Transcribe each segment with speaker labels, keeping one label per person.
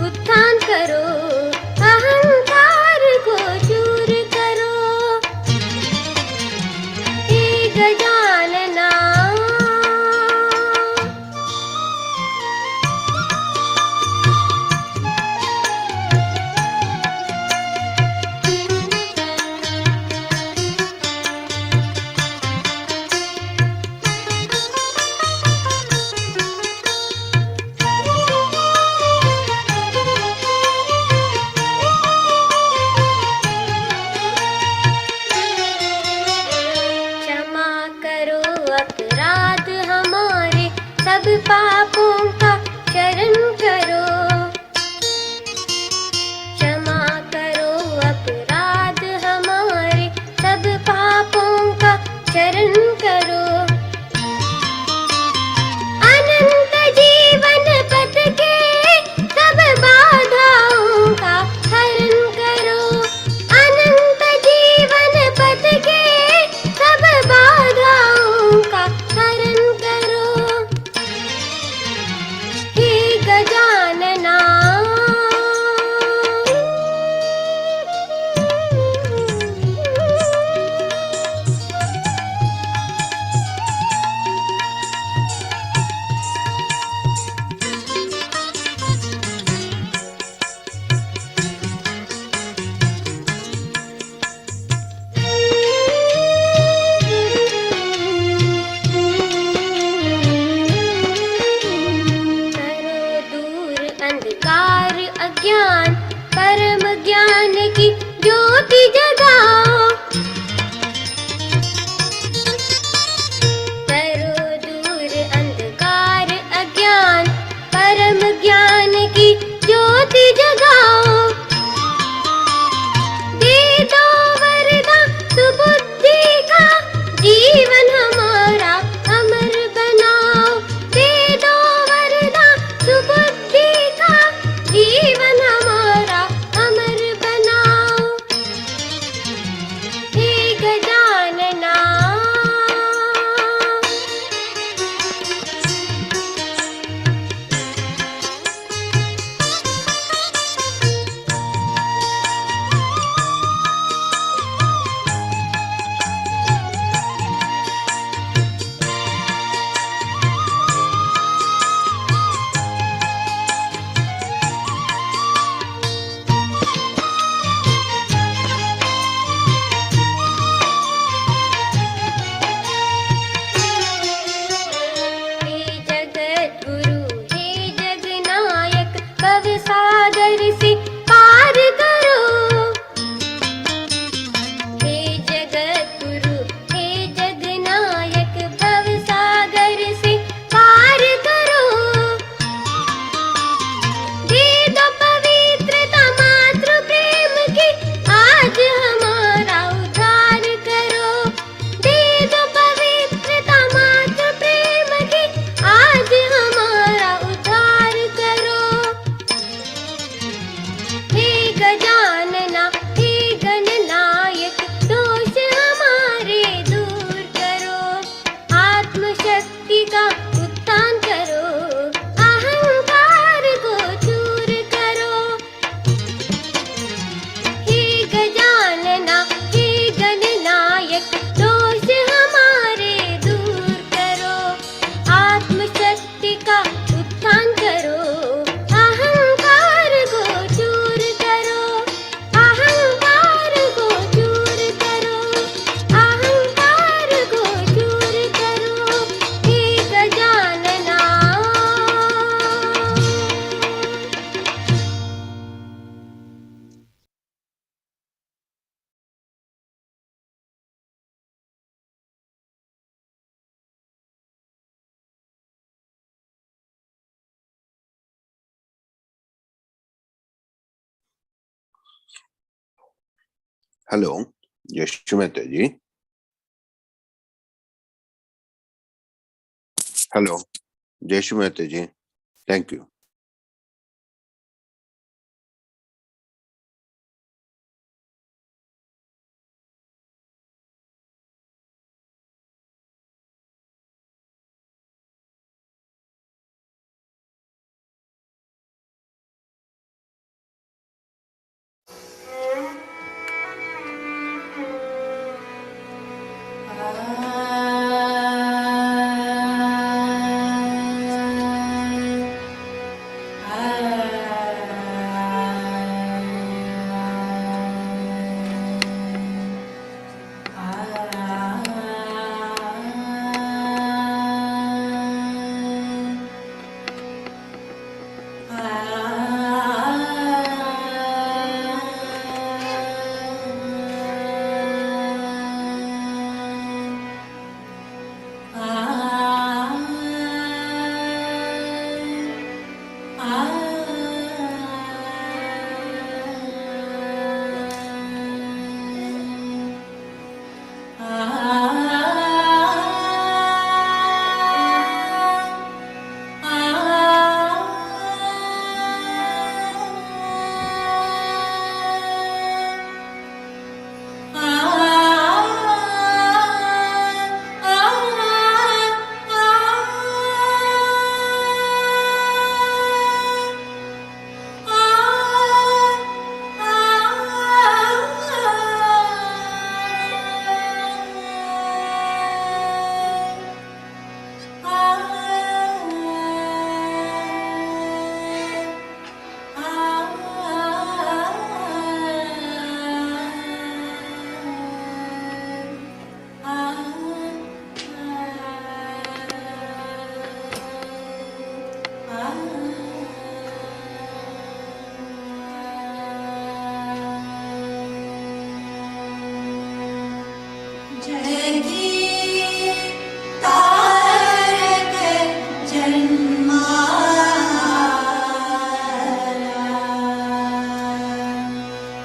Speaker 1: उत्थान करो, अहंकार को दूर करो। हे गजानना अपराध हमारे, सब पापों का शरण करो। क्षमा करो अपराध हमारे, सब पापों का शरण करो। अनंत जीवन पथ के सब बाधाओं का हरण करो। अनंत जीवन पथ के सब बाधाओं का हरण करो। हे गजानना अंधकार अज्ञान, परम ज्ञान की ज्योति जगाओ। करो दूर अंधकार अज्ञान, परम ज्ञान की ज्योति जगाओ। दे दो वरदान सुबुद्धि का, जीवन हमारा अमर बनाओ। दे दो वरदान सुबुद्धि का, जीवन हमारा अमर बनाओ। हे गजानना सागर से पार करो। हे जगत गुरु, हे जगनायक, भव सागर से पार करो। दे दो पवित्रता मातृ प्रेम की, आज हमारा उद्धार करो। दे दो पवित्रता मातृ प्रेम की, आज हमारा उद्धार करो। हे गजानना, हे गणनायक, दोष हमारे दूर करो। आत्मशक्ति का उत्थान करो, अहंकार को दूर करो। हे गजानना, हे गणनायक, दोष हमारे दूर करो। आत्मशक्ति का उत्थान करो, अहंकार को दूर करो। अहंकार को दूर करो, अहंकार को दूर करो। हे Gajanana
Speaker 2: hello, Yashu Mehta ji. Hello, Yashu Mehta ji. Thank you.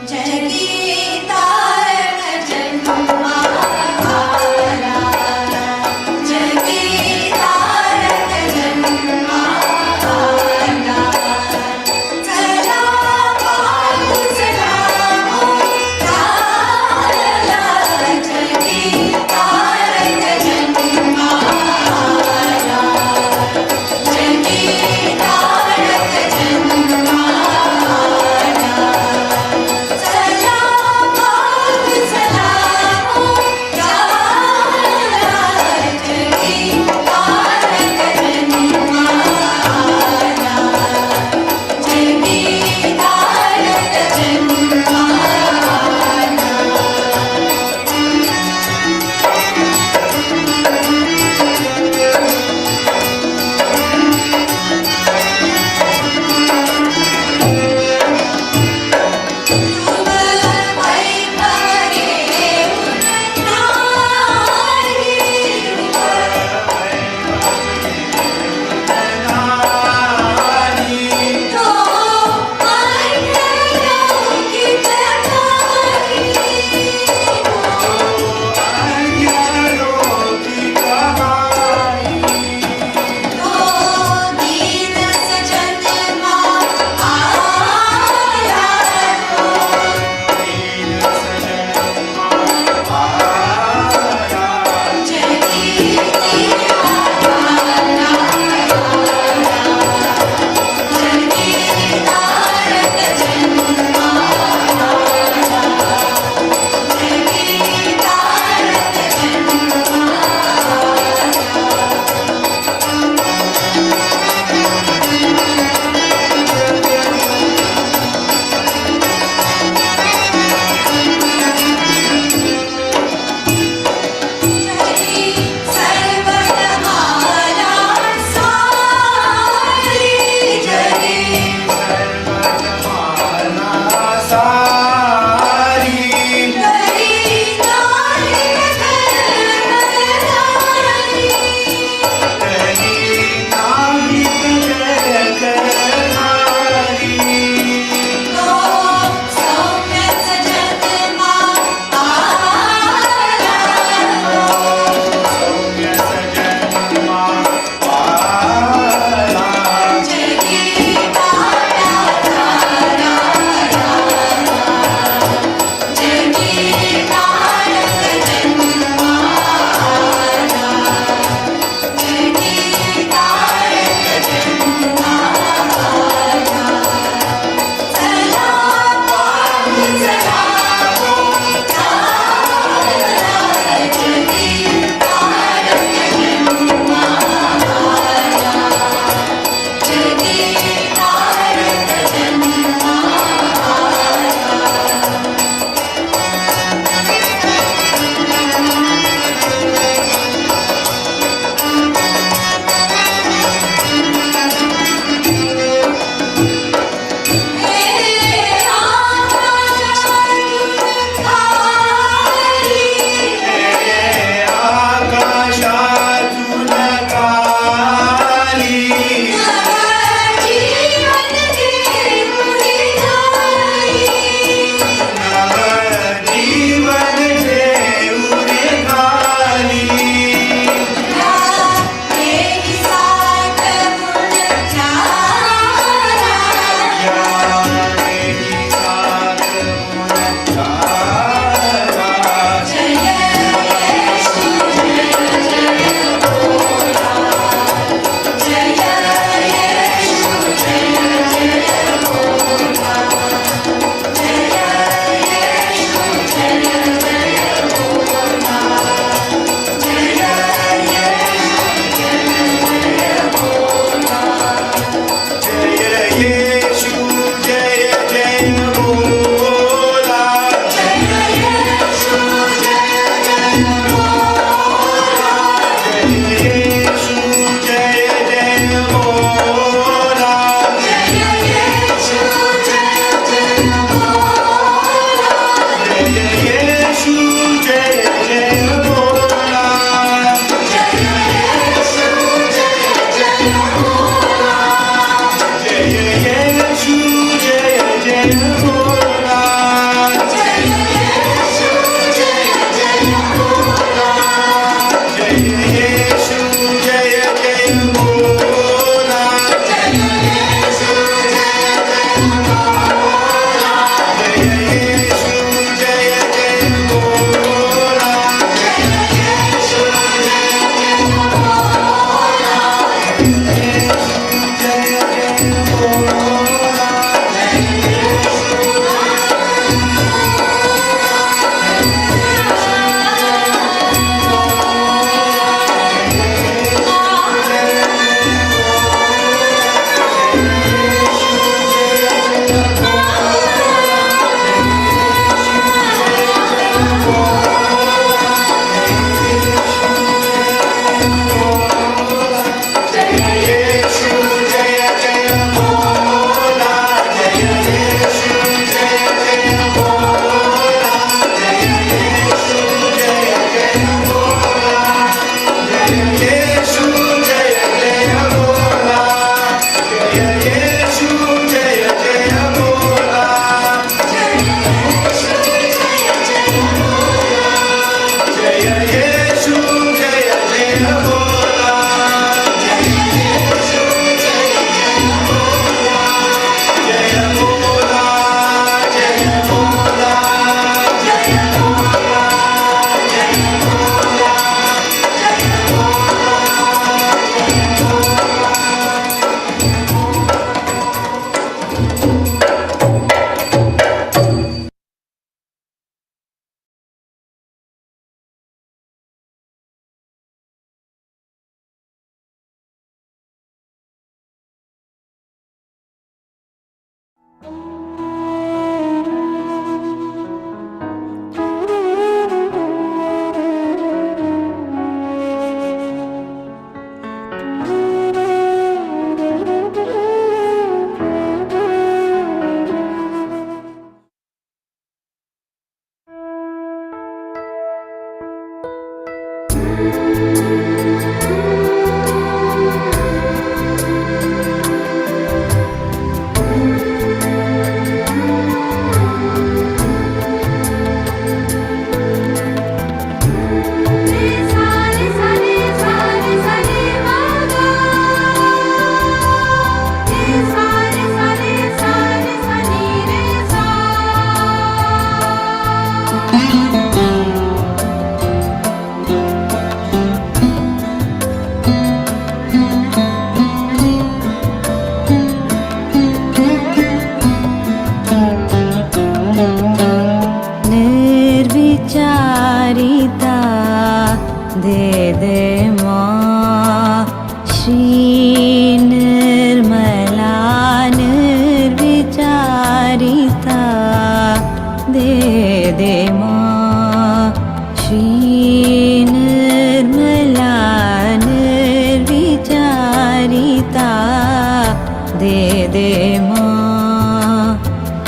Speaker 3: चला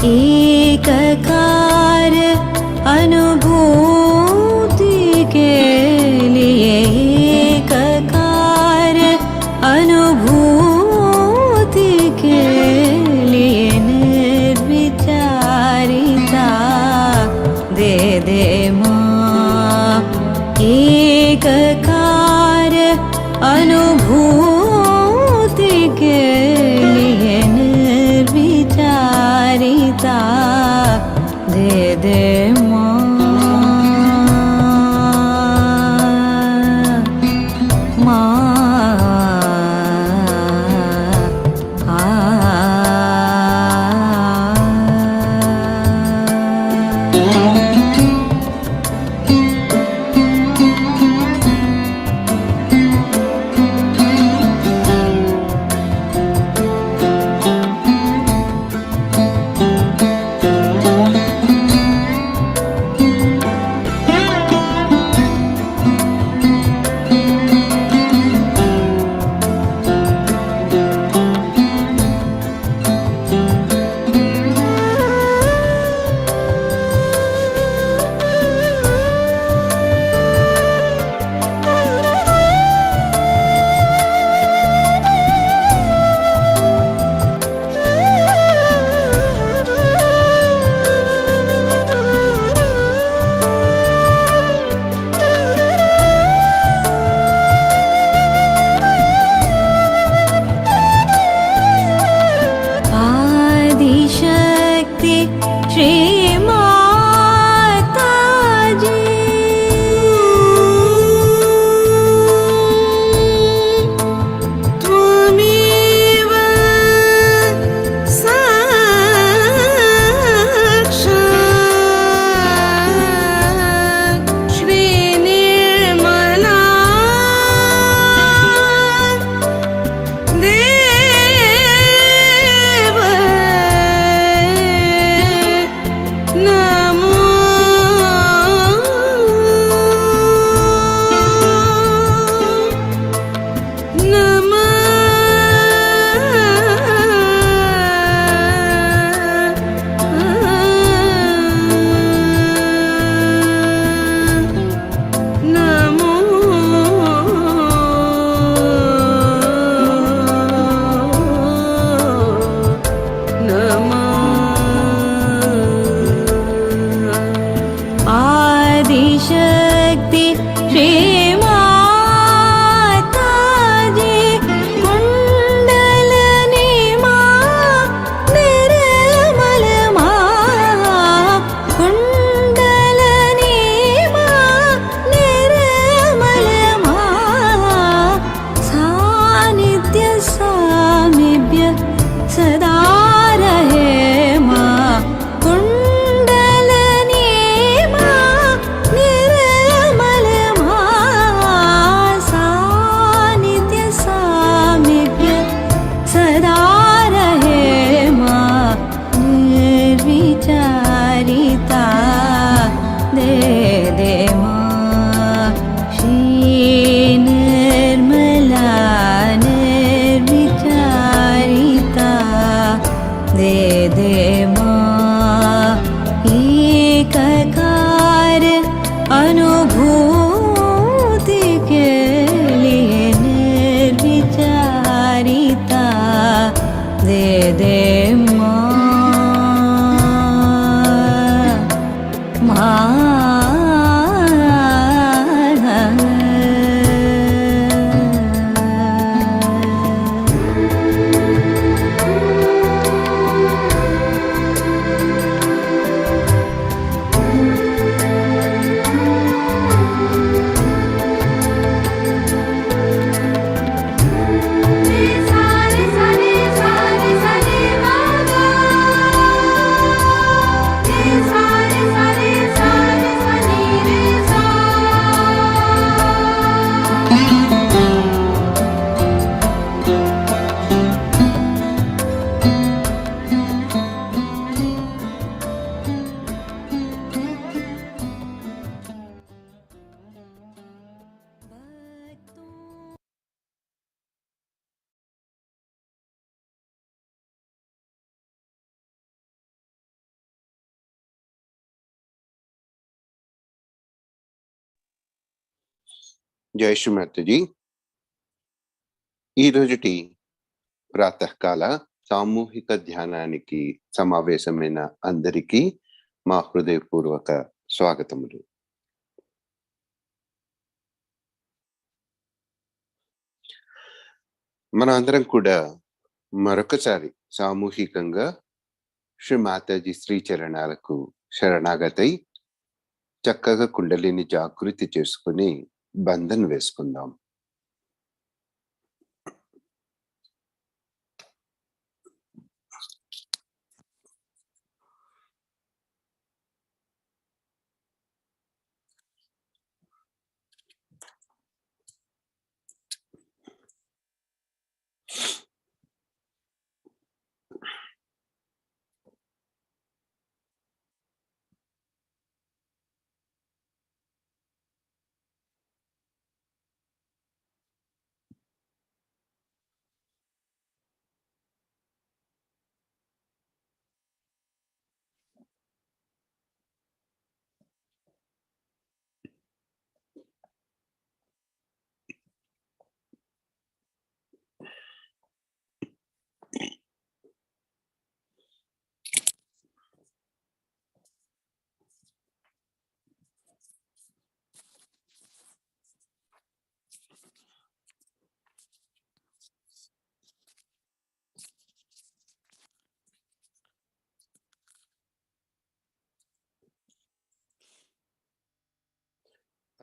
Speaker 3: एककार अनुभूति के लिए, एककार अनुभूति के लिए निर्विचारिता दे दे माँ। एककार अनुभूति के लिए निर्विचारिता दे दे माँ।
Speaker 2: జై శ్రీమాతజీ. ఈ రోజుటి ప్రాతకాల సామూహిక ధ్యానానికి సమావేశమైన అందరికీ మా హృదయపూర్వక స్వాగతములు. మన అందరం కూడా మరొకసారి సామూహికంగా శ్రీ మాతాజీ శ్రీచరణాలకు శరణాగతై చక్కగా కుండలిని జాగృతి చేసుకుని బంధన్ వేసుకుందాం.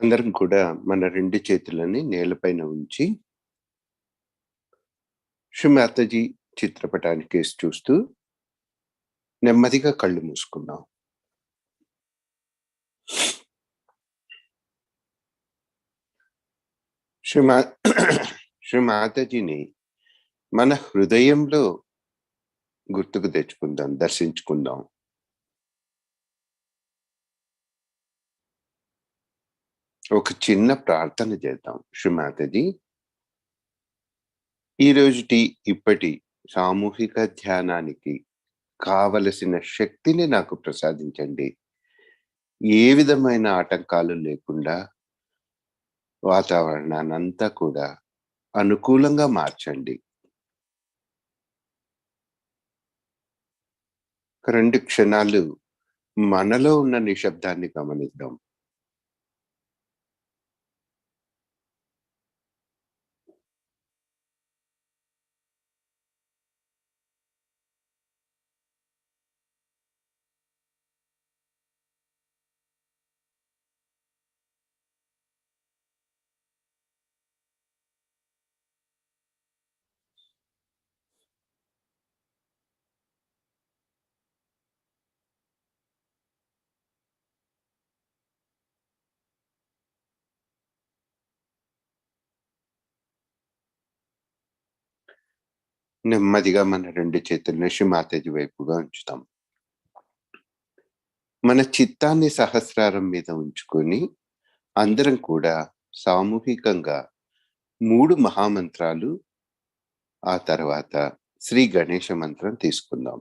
Speaker 2: అందరం కూడా మన రెండు చేతులని నేలపైన ఉంచి శ్రీ మాతాజీ చిత్రపటానికి కేసి చూస్తూ నెమ్మదిగా కళ్ళు మూసుకుందాం. శ్రీ మాతాజీని మన హృదయంలో గుర్తుకు తెచ్చుకుందాం, దర్శించుకుందాం. ఒక చిన్న ప్రార్థన చేద్దాం. శ్రీ మాతాజీ, ఈ రోజుటి ఇప్పటి సామూహిక ధ్యానానికి కావలసిన శక్తిని నాకు ప్రసాదించండి. ఏ విధమైన ఆటంకాలు లేకుండా వాతావరణాన్ని అంతా కూడా అనుకూలంగా మార్చండి. 2 క్షణాలు మనలో ఉన్న నిశ్శబ్దాన్ని గమనిద్దాం. నెమ్మదిగా మన 2 చేతులను శ్రీ మాతాజీ వైపుగా ఉంచుతాం. మన చిత్తాన్ని సహస్రారం మీద ఉంచుకొని అందరం కూడా సామూహికంగా 3 మహామంత్రాలు, ఆ తర్వాత శ్రీ గణేశ మంత్రం తీసుకుందాం.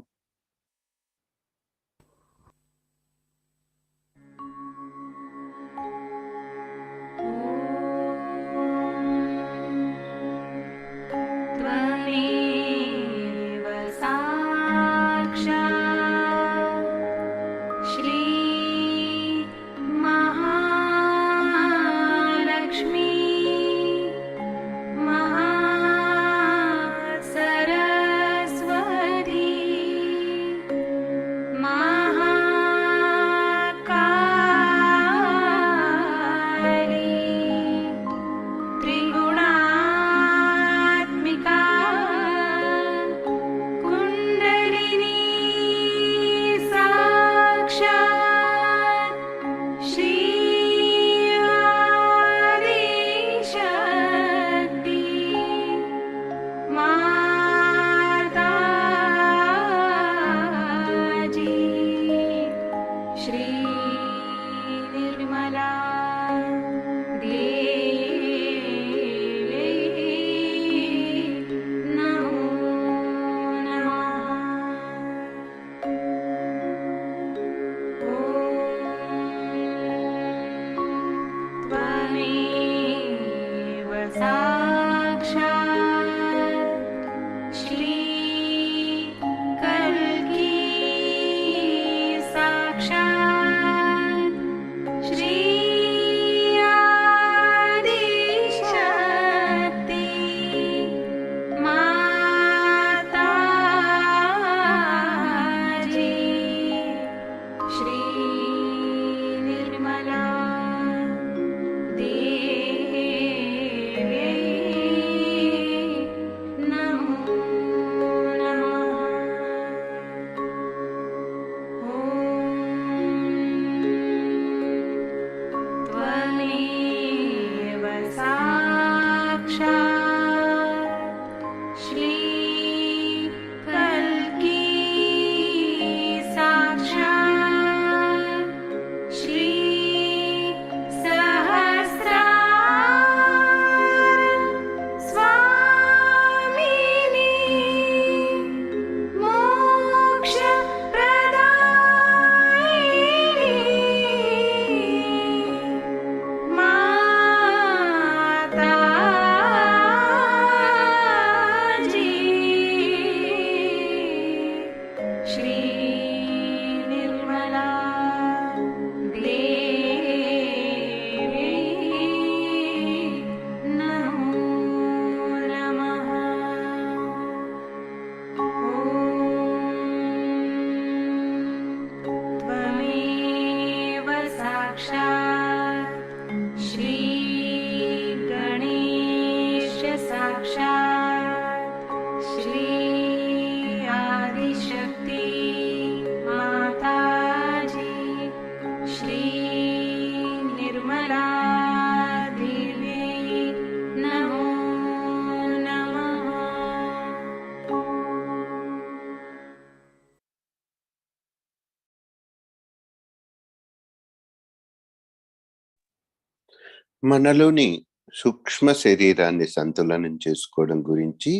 Speaker 2: మనలోని సూక్ష్మ శరీరాన్ని సంతులనం చేసుకోవడం గురించి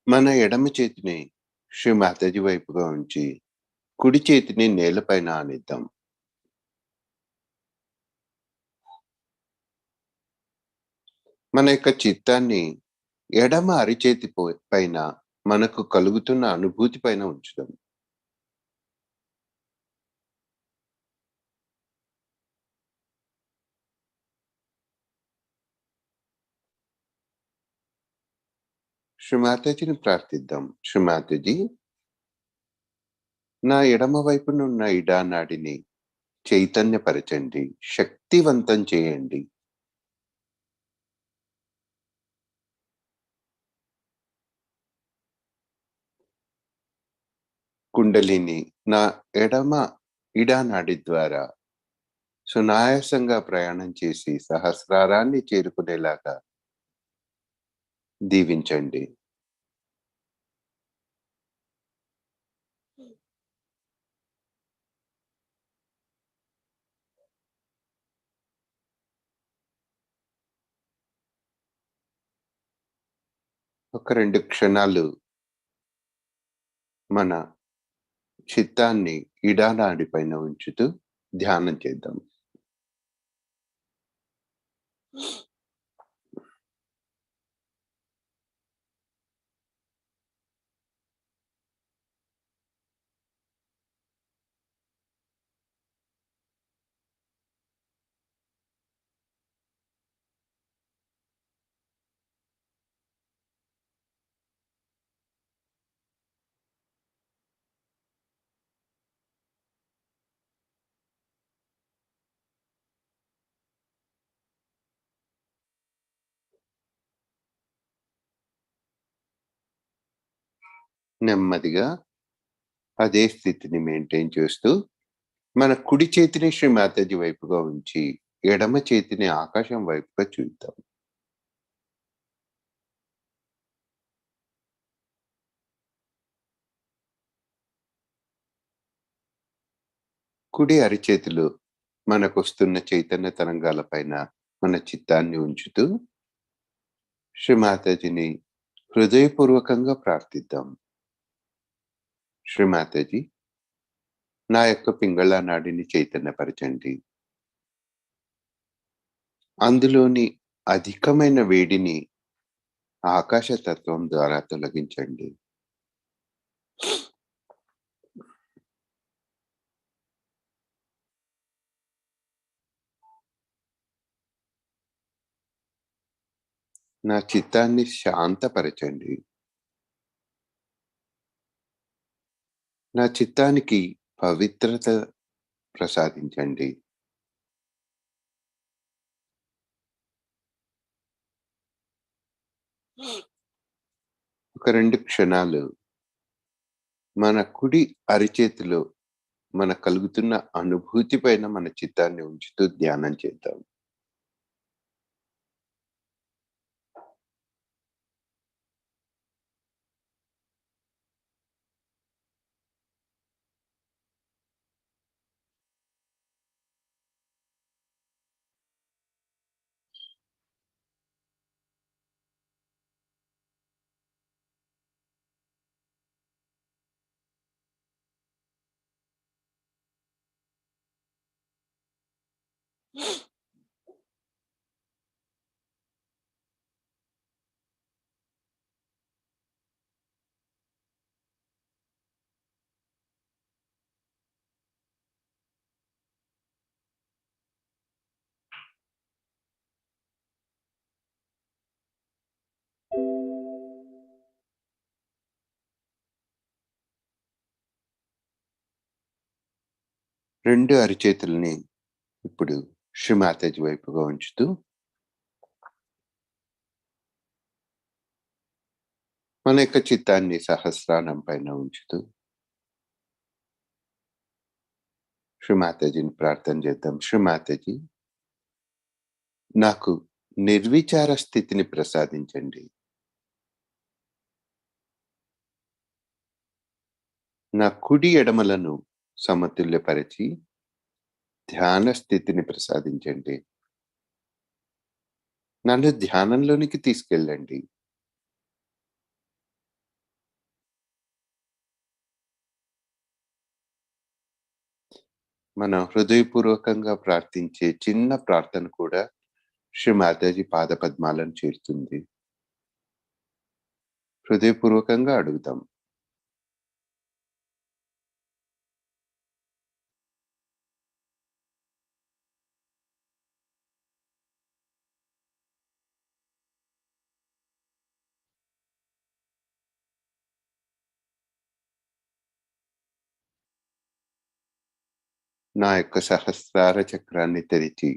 Speaker 2: మన ఎడమ చేతిని శ్రీ మాతాజీ వైపుగా ఉంచి కుడి చేతిని నేలపైన ఆనిద్దాం. మన యొక్క చిత్తాన్ని ఎడమ అరిచేతి పైన మనకు కలుగుతున్న అనుభూతి పైన ఉంచుదాం. శ్రీ మాతాజీని ప్రార్థిద్దాం. శ్రీ మాతాజీ, నా ఎడమ వైపునున్న ఇడానాడిని చైతన్యపరచండి, శక్తివంతం చేయండి. కుండలిని నా ఎడమ ఇడానాడి ద్వారా సునాయాసంగా ప్రయాణం చేసి సహస్రారాన్ని చేరుకునేలాగా దీవించండి. ఒక 2 క్షణాలు మన చిత్తాన్ని ఇడానాడి పైన ఉంచుతూ ధ్యానం చేద్దాం. నెమ్మదిగా అదే స్థితిని మెయింటైన్ చేస్తూ మన కుడి చేతిని శ్రీ మాతాజీ వైపుగా ఉంచి ఎడమ చేతిని ఆకాశం వైపుగా చూద్దాం. కుడి అరిచేతిలో మనకొస్తున్న చైతన్య తరంగాల పైన మన చిత్తాన్ని ఉంచుతూ శ్రీ మాతాజీని హృదయపూర్వకంగా ప్రార్థిద్దాం. శ్రీ మాతాజీ, నా యొక్క పింగళ నాడిని చైతన్యపరచండి. అందులోని అధికమైన వేడిని ఆకాశ తత్వం ద్వారా తొలగించండి. నా చిత్తాన్ని శాంతపరచండి. నా చిత్తానికి పవిత్రత ప్రసాదించండి. ఒక 2 క్షణాలు మన కుడి అరిచేతిలో మన కలుగుతున్న అనుభూతి పైన మన చిత్తాన్ని ఉంచుతూ ధ్యానం చేద్దాం. రెండు అరిచేతుల్ని ఇప్పుడు శ్రీ మాతాజీ వైపుగా ఉంచుతూ మన యొక్క చిత్తాన్ని సహస్రానం పైన ఉంచుతూ శ్రీ మాతాజీని ప్రార్థన చేద్దాం. శ్రీ మాతాజీ, నాకు నిర్విచార స్థితిని ప్రసాదించండి. నా కుడి ఎడమలను సమతుల్యపరిచి ధ్యాన స్థితిని ప్రసాదించండి. నన్ను ధ్యానంలోనికి తీసుకెళ్ళండి. మనం హృదయపూర్వకంగా ప్రార్థించే చిన్న ప్రార్థన కూడా శ్రీ మాతాజీ పాద పద్మాలను చేరుతుంది. హృదయపూర్వకంగా అడుగుదాం. నా యొక్క సహస్రార చక్రాన్ని తెరిచి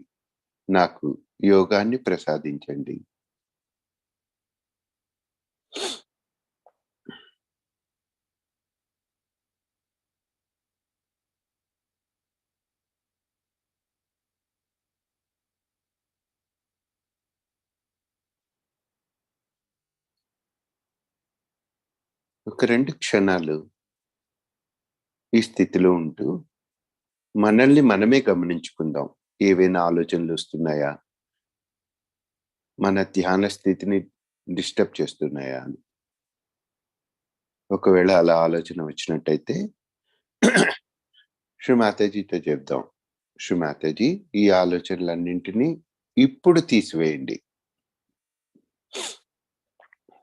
Speaker 2: నాకు యోగాన్ని ప్రసాదించండి. ఒక 2 క్షణాలు ఈ స్థితిలో ఉంటూ మనల్ని మనమే గమనించుకుందాం. ఏవైనా ఆలోచనలొస్తున్నాయా? మన ధ్యాన స్థితిని డిస్టర్బ్ చేస్తున్నాయా అని. ఒకవేళ అలా ఆలోచన వచ్చినట్టయితే శ్రీ మాతాజీతో చెప్దాం. శ్రీ మాతాజీ, ఈ ఆలోచనలన్నింటినీ ఇప్పుడు తీసివేయండి.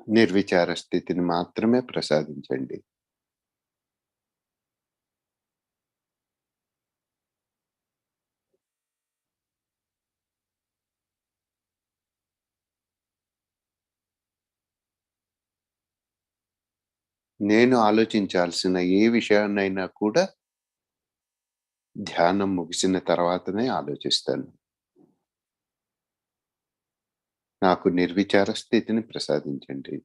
Speaker 2: నిర్విచార స్థితిని మాత్రమే ప్రసాదించండి. నేను ఆలోచించాల్సిన ఏ విషయాన్నైనా కూడా ధ్యానం ముగిసిన తర్వాతనే ఆలోచిస్తాను. నాకు నిర్విచార స్థితిని ప్రసాదించండి.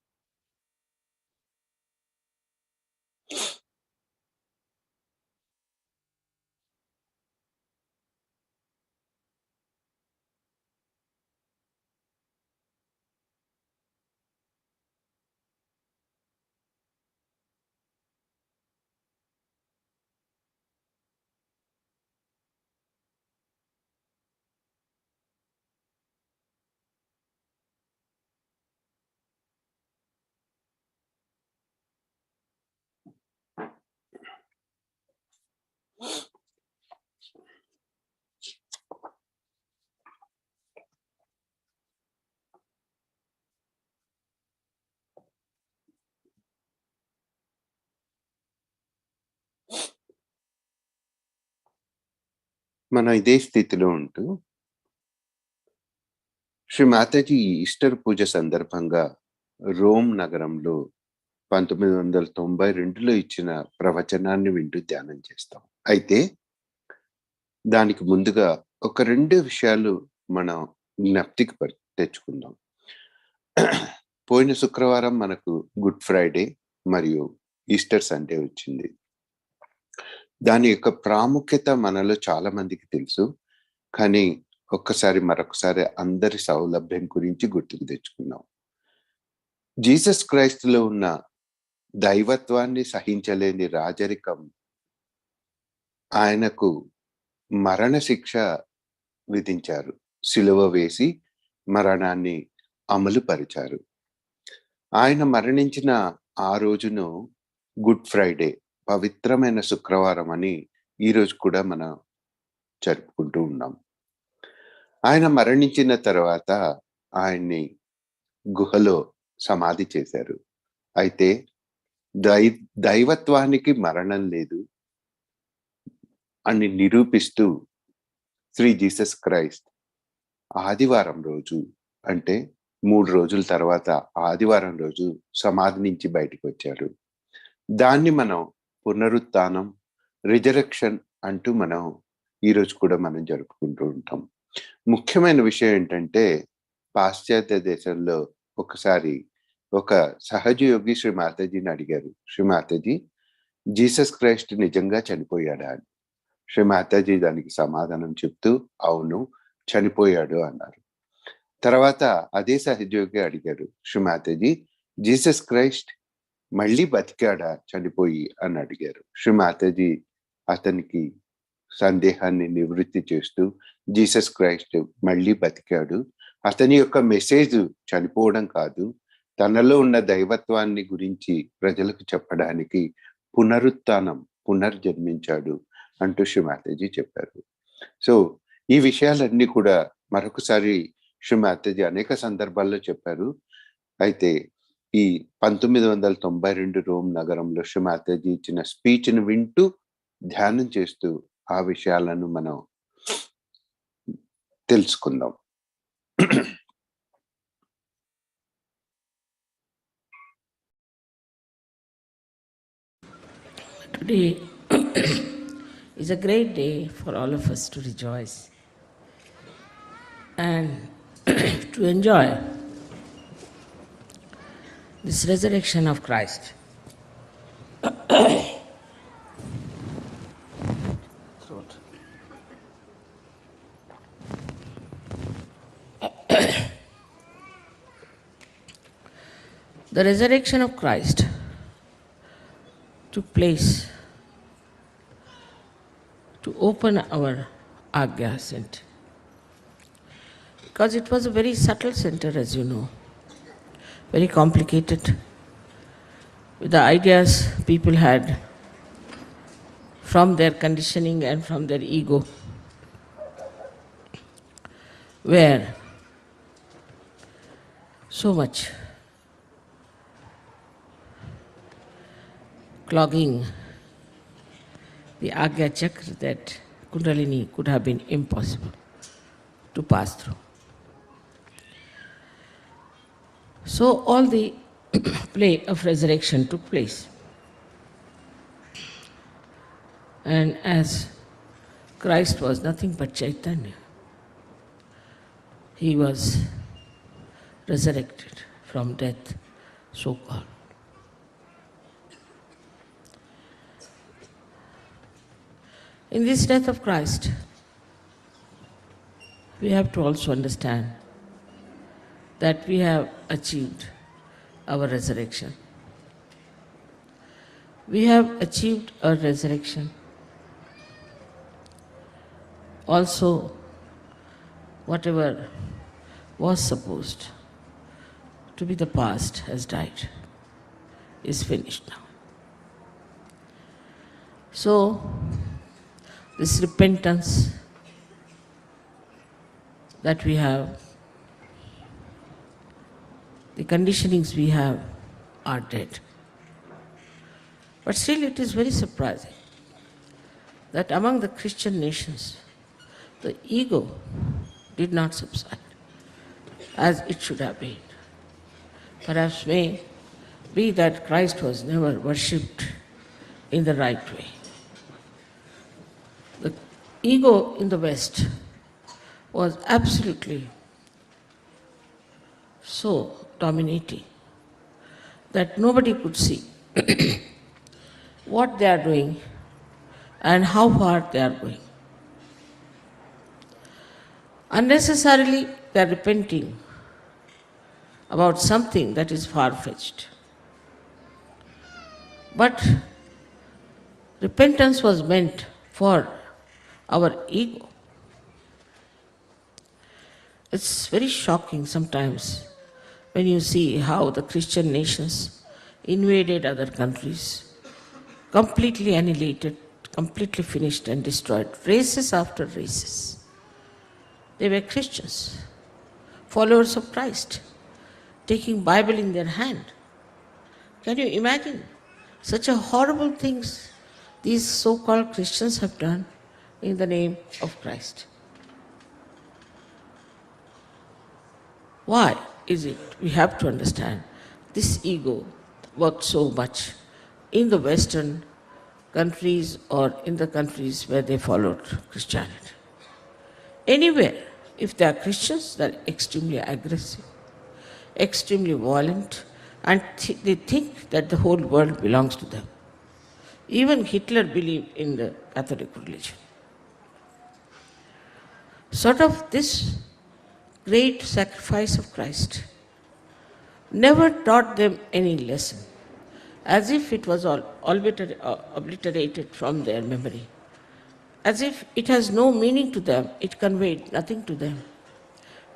Speaker 2: మనం ఇదే స్థితిలో ఉంటూ శ్రీ మాతాజీ ఈస్టర్ పూజ సందర్భంగా రోమ్ నగరంలో 1992లో ఇచ్చిన ప్రవచనాన్ని వింటూ ధ్యానం చేస్తాం. అయితే దానికి ముందుగా ఒక 2 విషయాలు మనం జ్ఞప్తికి తెచ్చుకుందాం. పోయిన శుక్రవారం మనకు గుడ్ ఫ్రైడే మరియు ఈస్టర్ సండే వచ్చింది. దాని యొక్క ప్రాముఖ్యత మనలో చాలా మందికి తెలుసు. కానీ మరొకసారి అందరి సౌలభ్యం గురించి గుర్తుకు తెచ్చుకుందాం. జీసస్ క్రైస్ట్‌లో ఉన్న దైవత్వాన్ని సహించలేని రాజరికం ఆయనకు మరణ శిక్ష విధించారు. సిలువ వేసి మరణాన్ని అమలు పరిచారు. ఆయన మరణించిన ఆ రోజును గుడ్ ఫ్రైడే, పవిత్రమైన శుక్రవారం అని ఈరోజు కూడా మనం జరుపుకుంటూ ఉన్నాం. ఆయన మరణించిన తర్వాత ఆయన్ని గుహలో సమాధి చేశారు. అయితే దైవత్వానికి మరణం లేదు అని నిరూపిస్తూ శ్రీ జీసస్ క్రైస్ట్ ఆదివారం రోజు, అంటే 3 రోజుల తర్వాత ఆదివారం రోజు సమాధి నుంచి బయటికొచ్చారు. దాన్ని మనం పునరుత్థానం, రిజరెక్షన్ అంటూ మనం ఈరోజు కూడా మనం జరుపుకుంటూ ఉంటాం. ముఖ్యమైన విషయం ఏంటంటే, పాశ్చాత్య దేశంలో ఒకసారి ఒక సహజ యోగి శ్రీ మాతాజీని అడిగారు, శ్రీ మాతాజీ, జీసస్ క్రైస్ట్ నిజంగా చనిపోయాడా అని. శ్రీ మాతాజీ దానికి సమాధానం చెప్తూ అవును, చనిపోయాడు అన్నారు. తర్వాత అదే సహజయోగి అడిగారు, శ్రీ మాతాజీ, జీసస్ క్రైస్ట్ మళ్ళీ బతికాడా చనిపోయి అని అడిగారు. శ్రీ మాతాజీ అతనికి సందేహాన్ని నివృత్తి చేస్తూ జీసస్ క్రైస్ట్ మళ్ళీ బతికాడు, అతని యొక్క మెసేజ్ చనిపోవడం కాదు, తనలో ఉన్న దైవత్వాన్ని గురించి ప్రజలకు చెప్పడానికి పునరుత్థానం, పునర్జన్మించాడు అంటూ శ్రీ మాతాజీ చెప్పారు. సో ఈ విషయాలన్నీ కూడా మరొకసారి శ్రీ మాతాజీ అనేక సందర్భాల్లో చెప్పారు. అయితే ఈ 1992 రోమ్ నగరంలో శ్రీ మాతాజీ ఇచ్చిన స్పీచ్ను వింటూ ధ్యానం చేస్తూ ఆ విషయాలను మనం తెలుసుకుందాం.
Speaker 4: Today is a great day for all of us to rejoice and to enjoy this resurrection of Christ. Throat. The resurrection of Christ took place to open our Agya center, because it was a very subtle center, as you know, very complicated, with the ideas people had from their conditioning and from their ego, where so much clogging the Agya Chakra that Kundalini could have been impossible to pass through. So all the play of resurrection took place. And as Christ was nothing but Chaitanya, he was resurrected from death, so-called. In this death of Christ, we have to also understand that we have achieved our resurrection. We have achieved our resurrection. Also, whatever was supposed to be the past has died, is finished now. So, this repentance that we have, the conditionings we have are dead. But still it is very surprising that among the Christian nations, the ego did not subside as it should have been. Perhaps may be that Christ was never worshipped in the right way. The ego in the West was absolutely so dominating that nobody could see what they are doing and how far they are going. Unnecessarily, they are repenting about something that is far-fetched. But repentance was meant for our ego. It's very shocking sometimes when you see how the Christian nations invaded other countries, completely annihilated, completely finished and destroyed, races after races. They were Christians, followers of Christ, taking Bible in their hand. Can you imagine such a horrible things these so-called Christians have done in the name of Christ? Why is it we have to understand this ego worked so much in the Western countries or in the countries where they followed Christianity? Anywhere, if they are Christians, they are extremely aggressive, extremely violent, and they think that the whole world belongs to them. Even Hitler believed in the Catholic religion. Sort of this great sacrifice of Christ never taught them any lesson, as if it was all obliterated from their memory, as if it has no meaning to them, it conveyed nothing to them.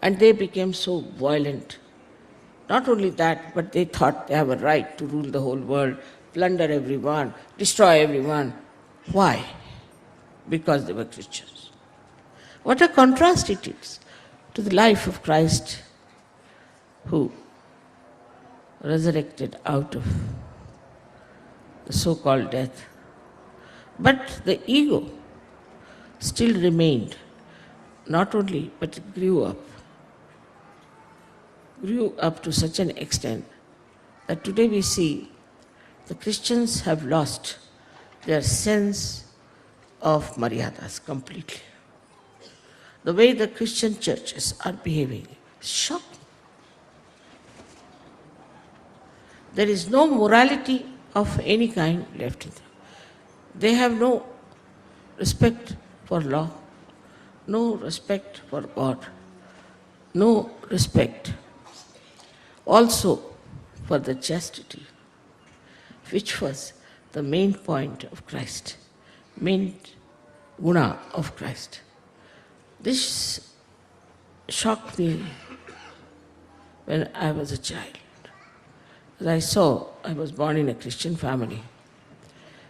Speaker 4: And they became so violent. Not only that, but they thought they have a right to rule the whole world, plunder everyone, destroy everyone. Why? Because they were Christians. What a contrast it is to the life of Christ, who resurrected out of the so-called death. But the ego still remained, not only, but it grew up to such an extent that today we see the Christians have lost their sense of maryadas completely. The way the Christian churches are behaving is shocking. There is no morality of any kind left in them. They have no respect for law, no respect for God, no respect also for the chastity, which was the main point of Christ, main guna of Christ. This shocked me when I was a child. As I was born in a Christian family,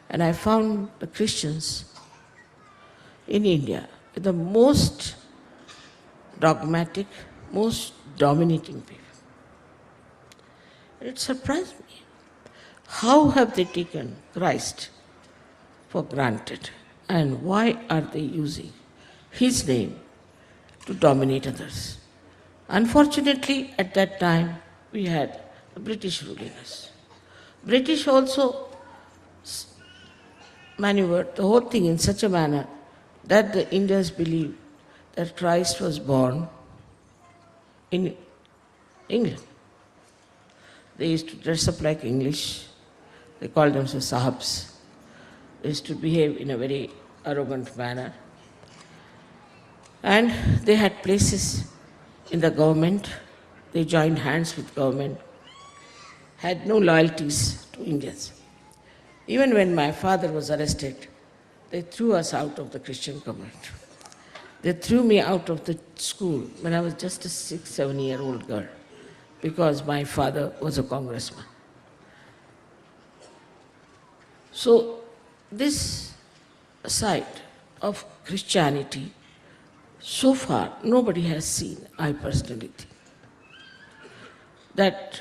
Speaker 4: and I found the Christians in India the most dogmatic, most dominating people. It surprised me. How have they taken Christ for granted? And why are they using his name to dominate others? Unfortunately, at that time, we had the British ruling us. British also maneuvered the whole thing in such a manner that the Indians believed that Christ was born in England. They used to dress up like English. They called themselves Sahabs. They used to behave in a very arrogant manner. And they had places in the government. They joined hands with government, had no loyalties to Indians. Even when my father was arrested, they threw us out of the Christian community. They threw me out of the school when I was just a 6-7-year-old girl, because my father was a congressman. So this side of Christianity, so far nobody has seen, I personally think, that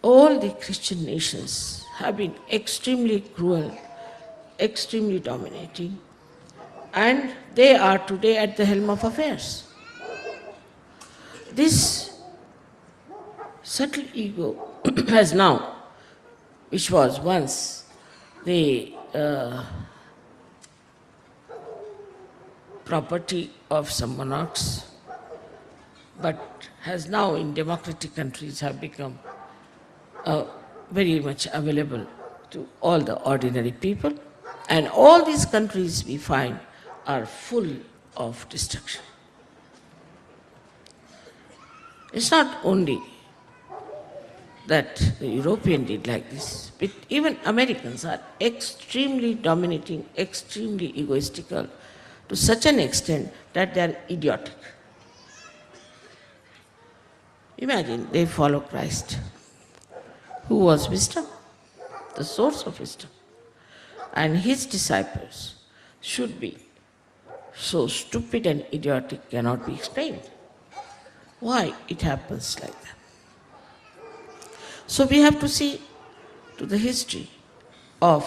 Speaker 4: all the Christian nations have been extremely cruel, extremely dominating, and they are today at the helm of affairs. This subtle ego has now, which was once the property of some monarchs, but has now in democratic countries have become very much available to all the ordinary people. And all these countries we find are full of destruction. It's not only that the European did like this, but even Americans are extremely dominating, extremely egoistical, to such an extent that they are idiotic. Imagine they follow Christ, who was wisdom, the source of wisdom, and his disciples should be so stupid and idiotic cannot be explained. Why it happens like that? So we have to see to the history of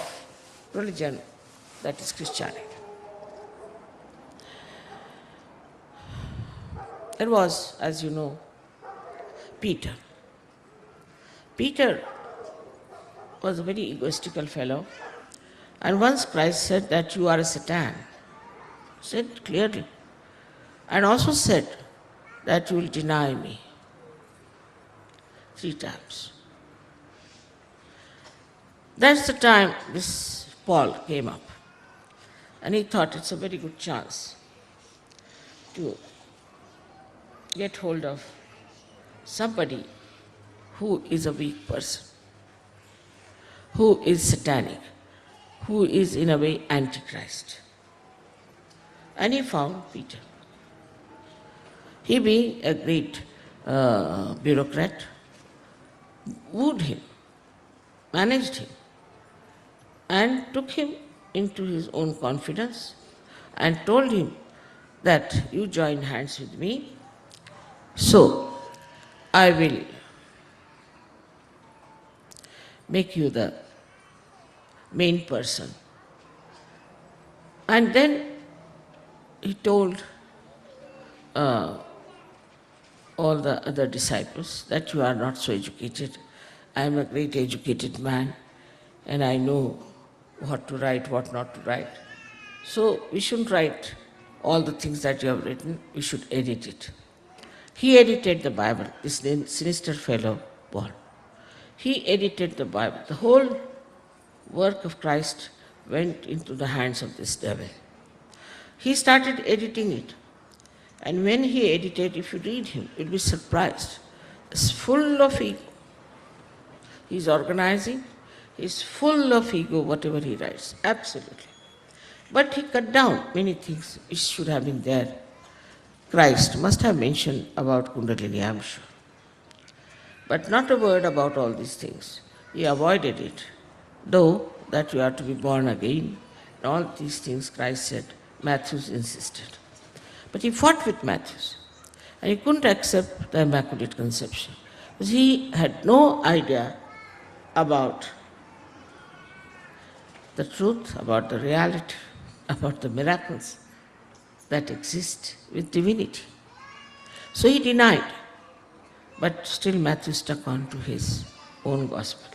Speaker 4: religion, that is Christianity. There was, as you know, Peter. Peter was a very egoistical fellow, and once Christ said that you are a Satan, said clearly, and also said that you will deny me 3 times. That's the time this Paul came up, and he thought it's a very good chance to get hold of somebody who is a weak person, who is satanic, who is in a way antichrist. And he found Peter. He, being a great bureaucrat, wooed him, managed him, and took him into his own confidence and told him that you join hands with me, so I will make you the main person. And then he told all the other disciples that you are not so educated. I am a great educated man and I know what to write, what not to write. So we shouldn't write all the things that you have written, we should edit it. He edited the Bible, this sinister fellow, Paul. He edited the Bible. The whole work of Christ went into the hands of this devil. He started editing it. And when he edited, if you read him, you'll be surprised. It's full of ego. He's organizing, he's full of ego, whatever he writes, absolutely. But he cut down many things which should have been there. Christ must have mentioned about Kundalini, I'm sure. But not a word about all these things. He avoided it. Though that you are to be born again, and all these things Christ said, Matthews insisted. But he fought with Matthews. And he couldn't accept the Immaculate Conception. Because he had no idea about the truth, about the reality, about the miracles that exist with divinity. So he denied. But still Matthew stuck on to his own gospel.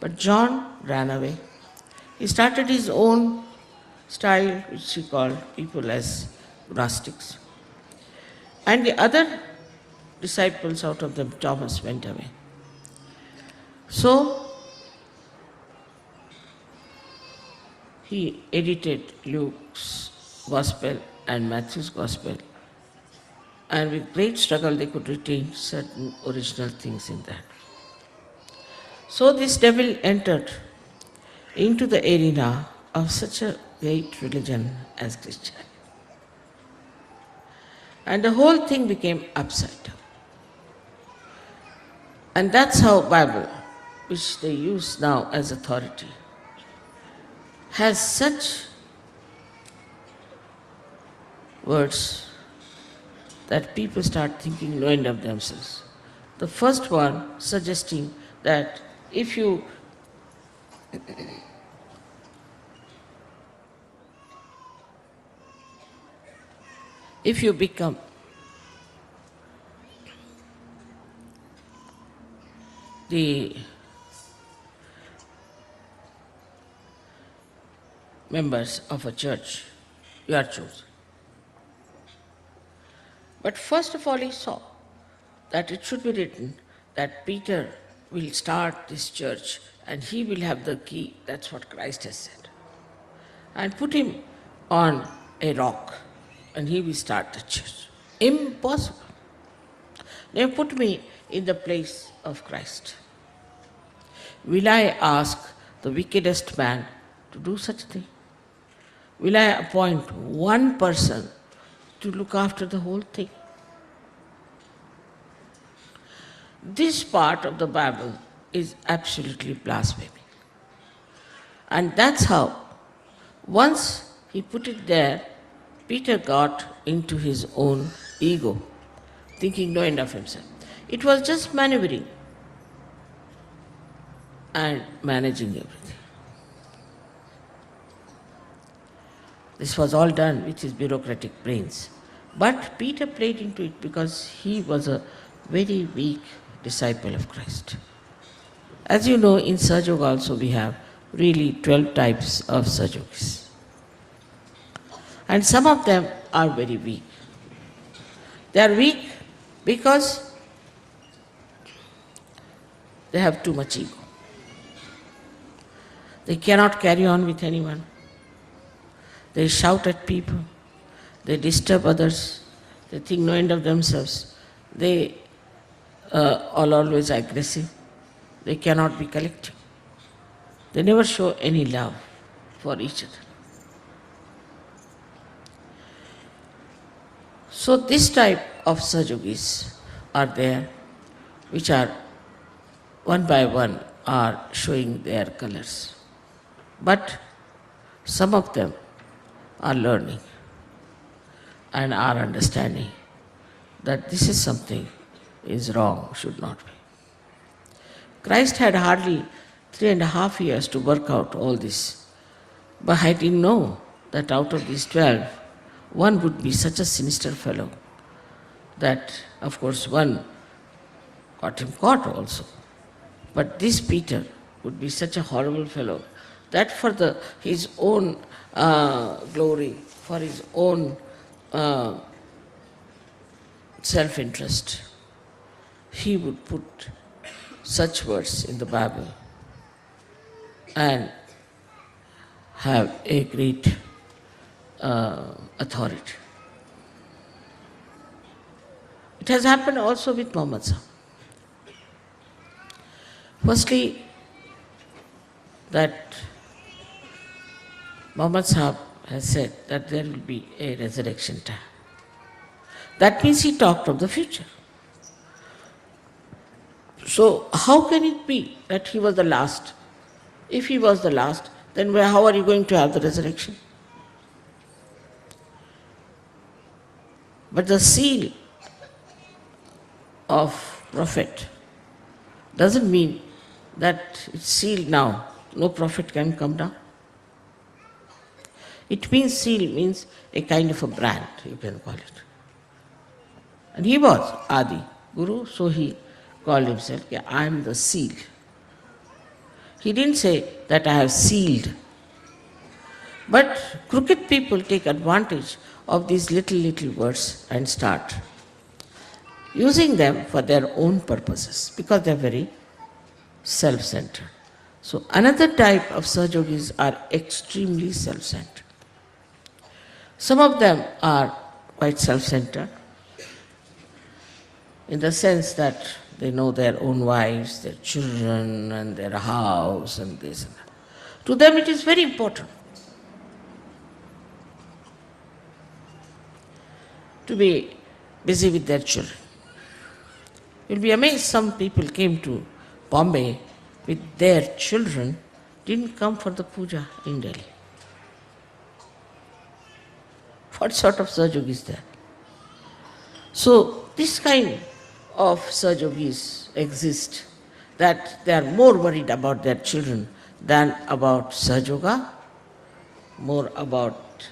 Speaker 4: But John ran away. He started his own style, which he called people as Gnostics. And the other disciples, out of them, Thomas went away. So he edited Luke's gospel and Matthew's gospel. And with great struggle, they could retain certain original things in that. So this devil entered into the arena of such a great religion as Christianity. And the whole thing became upside down. And that's how Bible, which they use now as authority, has such words that people start thinking low end of themselves. The first one suggesting that if you become the members of a church, you are chosen. But first of all, he saw that it should be written that Peter will start this church and he will have the key. That's what Christ has said. And put him on a rock and he will start the church. Impossible. They put me in the place of Christ. Will I ask the wickedest man to do such a thing? Will I appoint one person to look after the whole thing? This part of the Bible is absolutely blasphemy. And that's how, once he put it there, Peter got into his own ego, thinking no end of himself. It was just maneuvering and managing everything. This was all done with his bureaucratic brains. But Peter played into it because he was a very weak disciple of Christ. As you know, in Sahaja also we have really 12 types of Sahajogis. And some of them are very weak. They are weak because they have too much ego. They cannot carry on with anyone. They shout at people. They disturb others. They think no end of themselves. They are always aggressive. They cannot be collective. They never show any love for each other. So this type of Sahajogis are there, which are one by one are showing their colors. But some of them are learning and are understanding that this is something is wrong, should not be. Christ had hardly 3.5 years to work out all this, but I didn't know that out of these 12, one would be such a sinister fellow that, of course, one got him caught also. But this Peter would be such a horrible fellow that for his own glory, for his own self-interest, he would put such words in the Bible and have a great authority. It has happened also with Muhammad Sahib. Firstly, that Muhammad Sahib has said that there will be a resurrection time. That means he talked of the future. So how can it be that he was the last? If he was the last, then how are you going to have the resurrection? But the seal of prophet doesn't mean that it's sealed now, no prophet can come down. It means seal means a kind of a brand, you can call it. And he was Adi Guru, so he called himself, I am the seal. He didn't say that I have sealed. But crooked people take advantage of these little words and start using them for their own purposes because they are very self-centered. So another type of Sahajogis are extremely self-centered. Some of them are quite self-centered in the sense that they know their own wives, their children, and their house, and this and that. To them it is very important to be busy with their children. You'll be amazed, some people came to Bombay with their children, didn't come for the puja in Delhi. What sort of Sahajogi is there? So this kind of Sahajogis exist, that they are more worried about their children than about Sahajoga, more about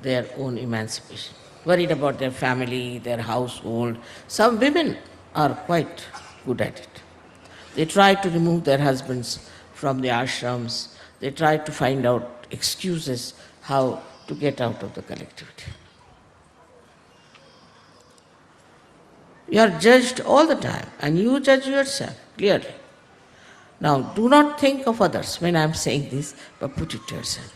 Speaker 4: their own emancipation, worried about their family, their household. Some women are quite good at it. They try to remove their husbands from the ashrams. They try to find out excuses how to get out of the collectivity. You are judged all the time, and you judge yourself clearly. Now, do not think of others when I am saying this, but put it to yourself.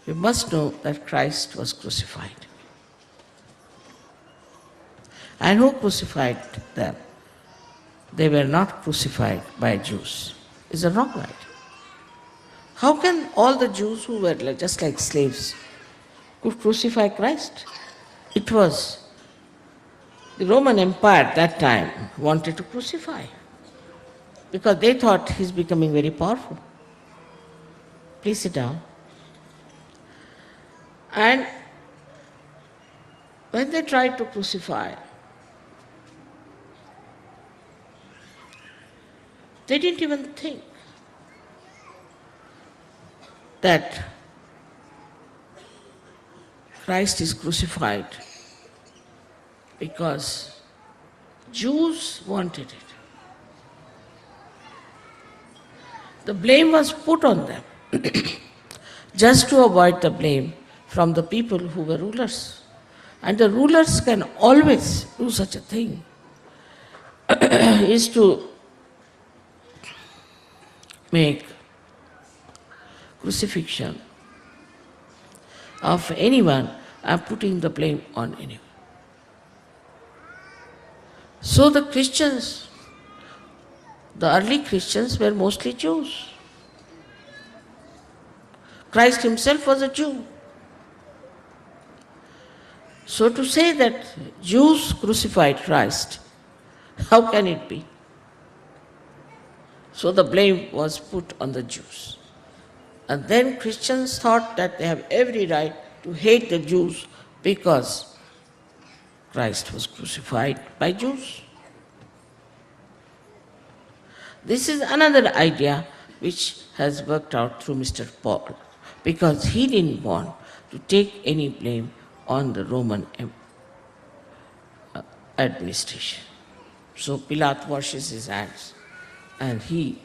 Speaker 4: You must know that Christ was crucified. And who crucified them? They were not crucified by Jews. It's a wrong idea. How can all the Jews who were just like slaves could crucify Christ? It was the Roman Empire at that time wanted to crucify because they thought he's becoming very powerful. Please sit down. And when they tried to crucify, they didn't even think that Christ is crucified because Jews wanted it. The blame was put on them just to avoid the blame from the people who were rulers. And the rulers can always do such a thing, is to make crucifixion of anyone and putting the blame on anyone. So the Christians, the early Christians were mostly Jews. Christ himself was a Jew. So to say that Jews crucified Christ, how can it be? So the blame was put on the Jews. And then Christians thought that they have every right to hate the Jews because Christ was crucified by Jews. This is another idea which has worked out through Mr. Paul, because he didn't want to take any blame on the Roman administration. So Pilate washes his hands, and he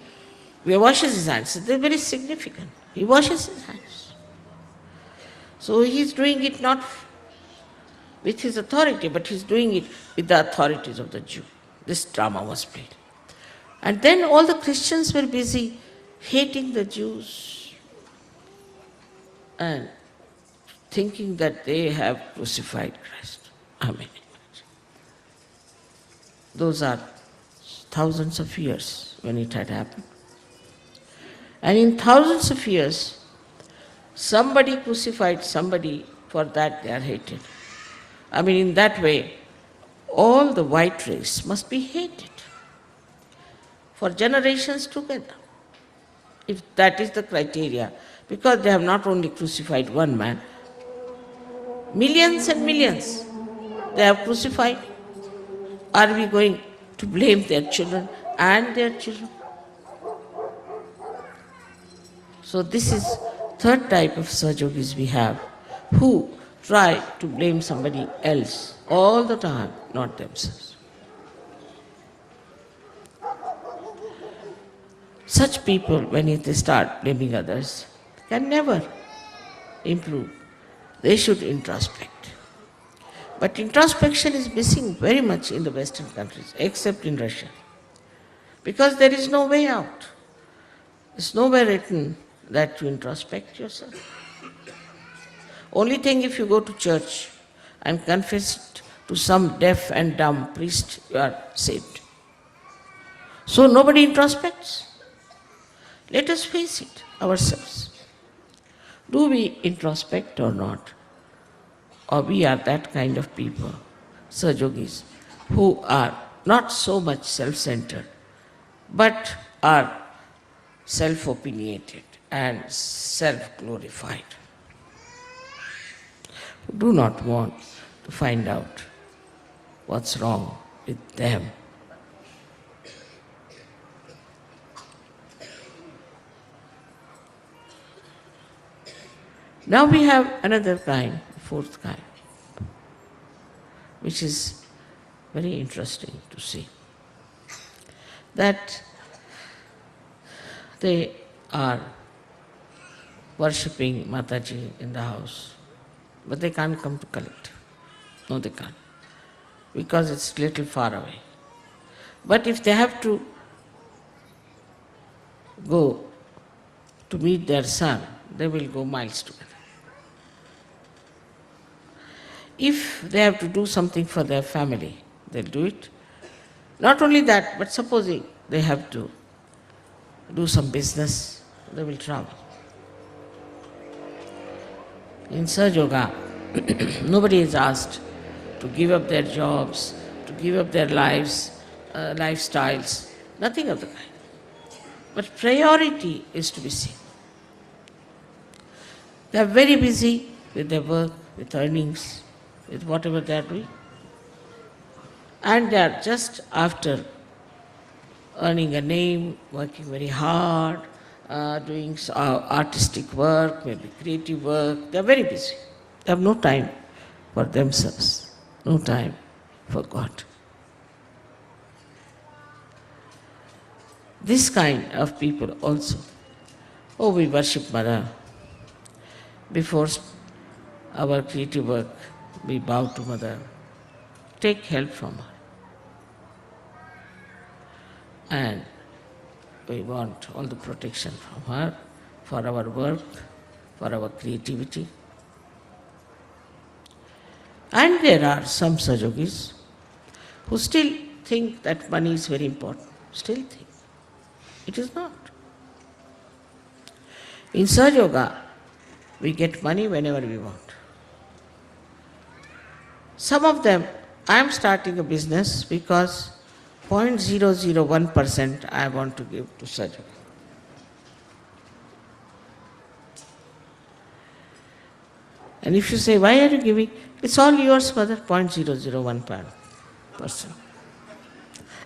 Speaker 4: washes his hands. They're very significant. He washes his hands. So he's doing it not with his authority, but he's doing it with the authorities of the Jew. This drama was played. And then all the Christians were busy hating the Jews and thinking that they have crucified Christ. Amen. Those are thousands of years when it had happened. And in thousands of years, somebody crucified somebody, for that they are hated. I mean, in that way, all the white race must be hated for generations together, if that is the criteria, because they have not only crucified one man, millions and millions they have crucified. Are we going to blame their children and their children? So this is third type of Sahajogis we have, who try to blame somebody else all the time, not themselves. Such people, when they start blaming others, can never improve. They should introspect. But introspection is missing very much in the Western countries, except in Russia. Because there is no way out. It's nowhere written that you introspect yourself. Only thing, if you go to church and confess it to some deaf and dumb priest, you are saved. So nobody introspects. Let us face it ourselves. Do we introspect or not? Or we are that kind of people, Sahajogis, who are not so much self-centered, but are self-opinionated and self-glorified. Who do not want to find out what's wrong with them. Now we have another kind, fourth kind, which is very interesting to see. That they are worshipping Mataji in the house, but they can't come to collect. No, they can't, because it's a little far away. But if they have to go to meet their son, they will go miles together. If they have to do something for their family, they'll do it. Not only that, but supposing they have to do some business, they will travel. In Sahaja, nobody is asked to give up their jobs, to give up their lives, lifestyles, nothing of the kind. But priority is to be seen. They are very busy with their work, with earnings, with whatever they are doing. And they are just after earning a name, working very hard, doing artistic work, maybe creative work. They are very busy. They have no time for themselves, no time for God. This kind of people also, we worship Mother. Before our creative work, we bow to Mother. Take help from her. And we want all the protection from her for our work, for our creativity. And there are some Sahajogis who still think that money is very important. Still think. It is not. In Sahaja Yoga, we get money whenever we want. Some of them, I am starting a business because 0.001% I want to give to Sahaja. And if you say, why are you giving? It's all yours, mother, 0.001%.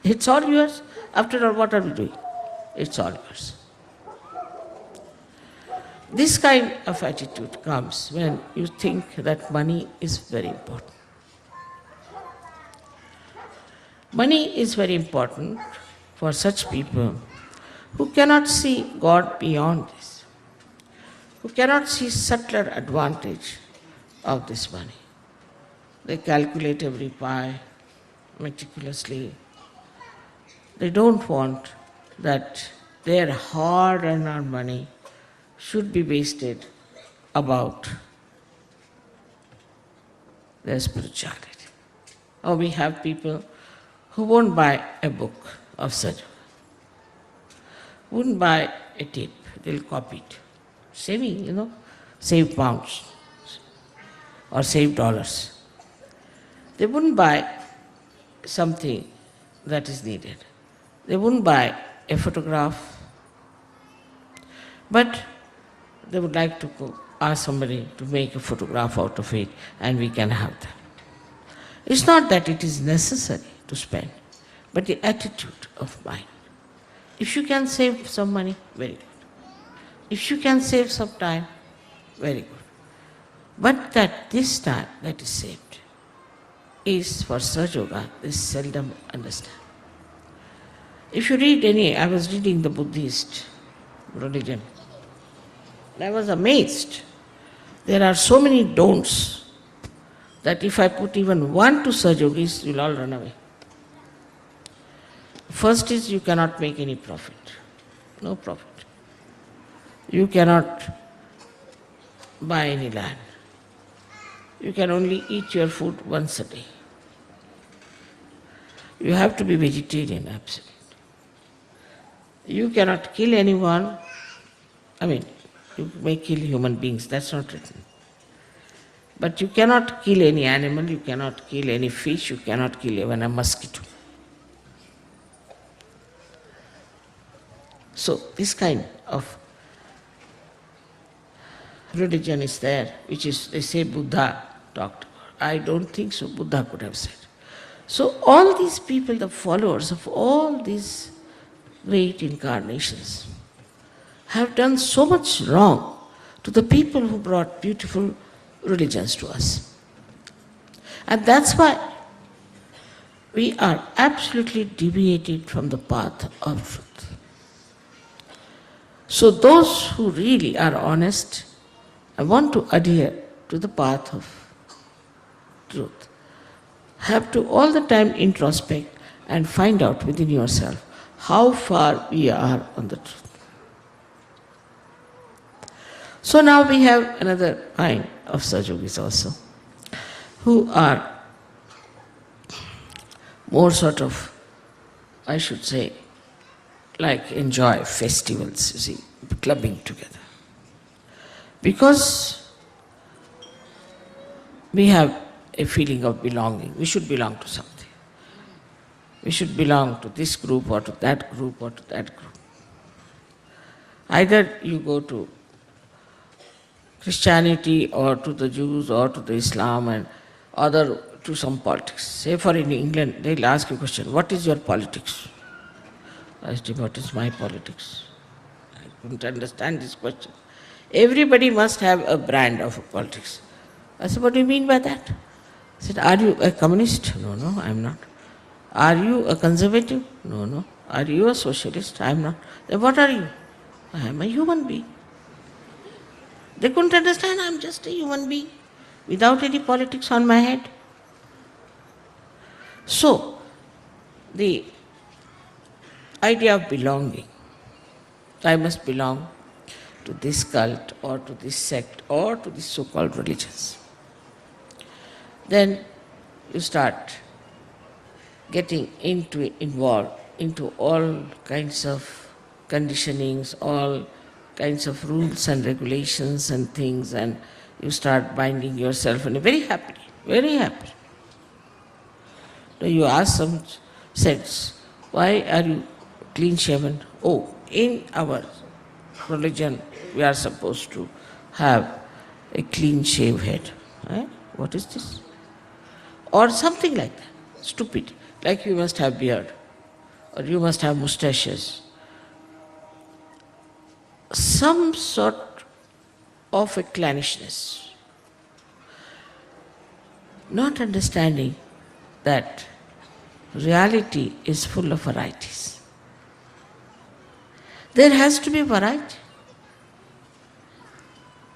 Speaker 4: It's all yours. After all, what are we doing? It's all yours. This kind of attitude comes when you think that money is very important. Money is very important for such people who cannot see God beyond this, who cannot see subtler advantage of this money. They calculate every pie meticulously. They don't want that their hard-earned money should be wasted about their spirituality. Or we have people who won't buy a book of Sahaja, won't buy a tape, they'll copy it. Saving, save pounds or save dollars. They wouldn't buy something that is needed. They wouldn't buy a photograph, but they would like to ask somebody to make a photograph out of it and we can have that. It's not that it is necessary to spend, but the attitude of mind. If you can save some money, very good. If you can save some time, very good. But that this time that is saved is for Sahaja Yoga, they seldom understand. If you read I was reading the Buddhist religion, and I was amazed. There are so many don'ts that if I put even one to Sahaja Yogis, you'll all run away. First is you cannot make any profit. No profit. You cannot buy any land. You can only eat your food once a day. You have to be vegetarian, absolutely. You cannot kill anyone. You may kill human beings, that's not written. But you cannot kill any animal, you cannot kill any fish, you cannot kill even a mosquito. So this kind of religion is there, which is, they say Buddha talked about. I don't think so, Buddha could have said. So all these people, the followers of all these great incarnations, have done so much wrong to the people who brought beautiful religions to us. And that's why we are absolutely deviated from the path of truth. So those who really are honest and want to adhere to the path of truth have to all the time introspect and find out within yourself how far we are on the truth. So now we have another kind of Sahaja Yogis also, who are more sort of, I should say, like enjoy festivals, you see, clubbing together. Because we have a feeling of belonging. We should belong to something. We should belong to this group or to that group or to that group. Either you go to Christianity or to the Jews or to the Islam and other to some politics. Say for in England, they'll ask you a question, what is your politics? I asked him, what is my politics? I couldn't understand this question. Everybody must have a brand of politics. I said, what do you mean by that? I said, are you a communist? No, no, I'm not. Are you a conservative? No, no. Are you a socialist? I'm not. Then what are you? I am a human being. They couldn't understand, I'm just a human being without any politics on my head. So, the idea of belonging, I must belong to this cult or to this sect or to these so-called religions. Then you start getting involved into all kinds of conditionings, all kinds of rules and regulations and things, and you start binding yourself, and very happily, very happy. Now you ask some sects, why are you clean shaven? Oh, in our religion, we are supposed to have a clean shave head. Eh? What is this? Or something like that. Stupid. Like you must have beard, or you must have mustaches. Some sort of a clannishness. Not understanding that reality is full of varieties. There has to be variety.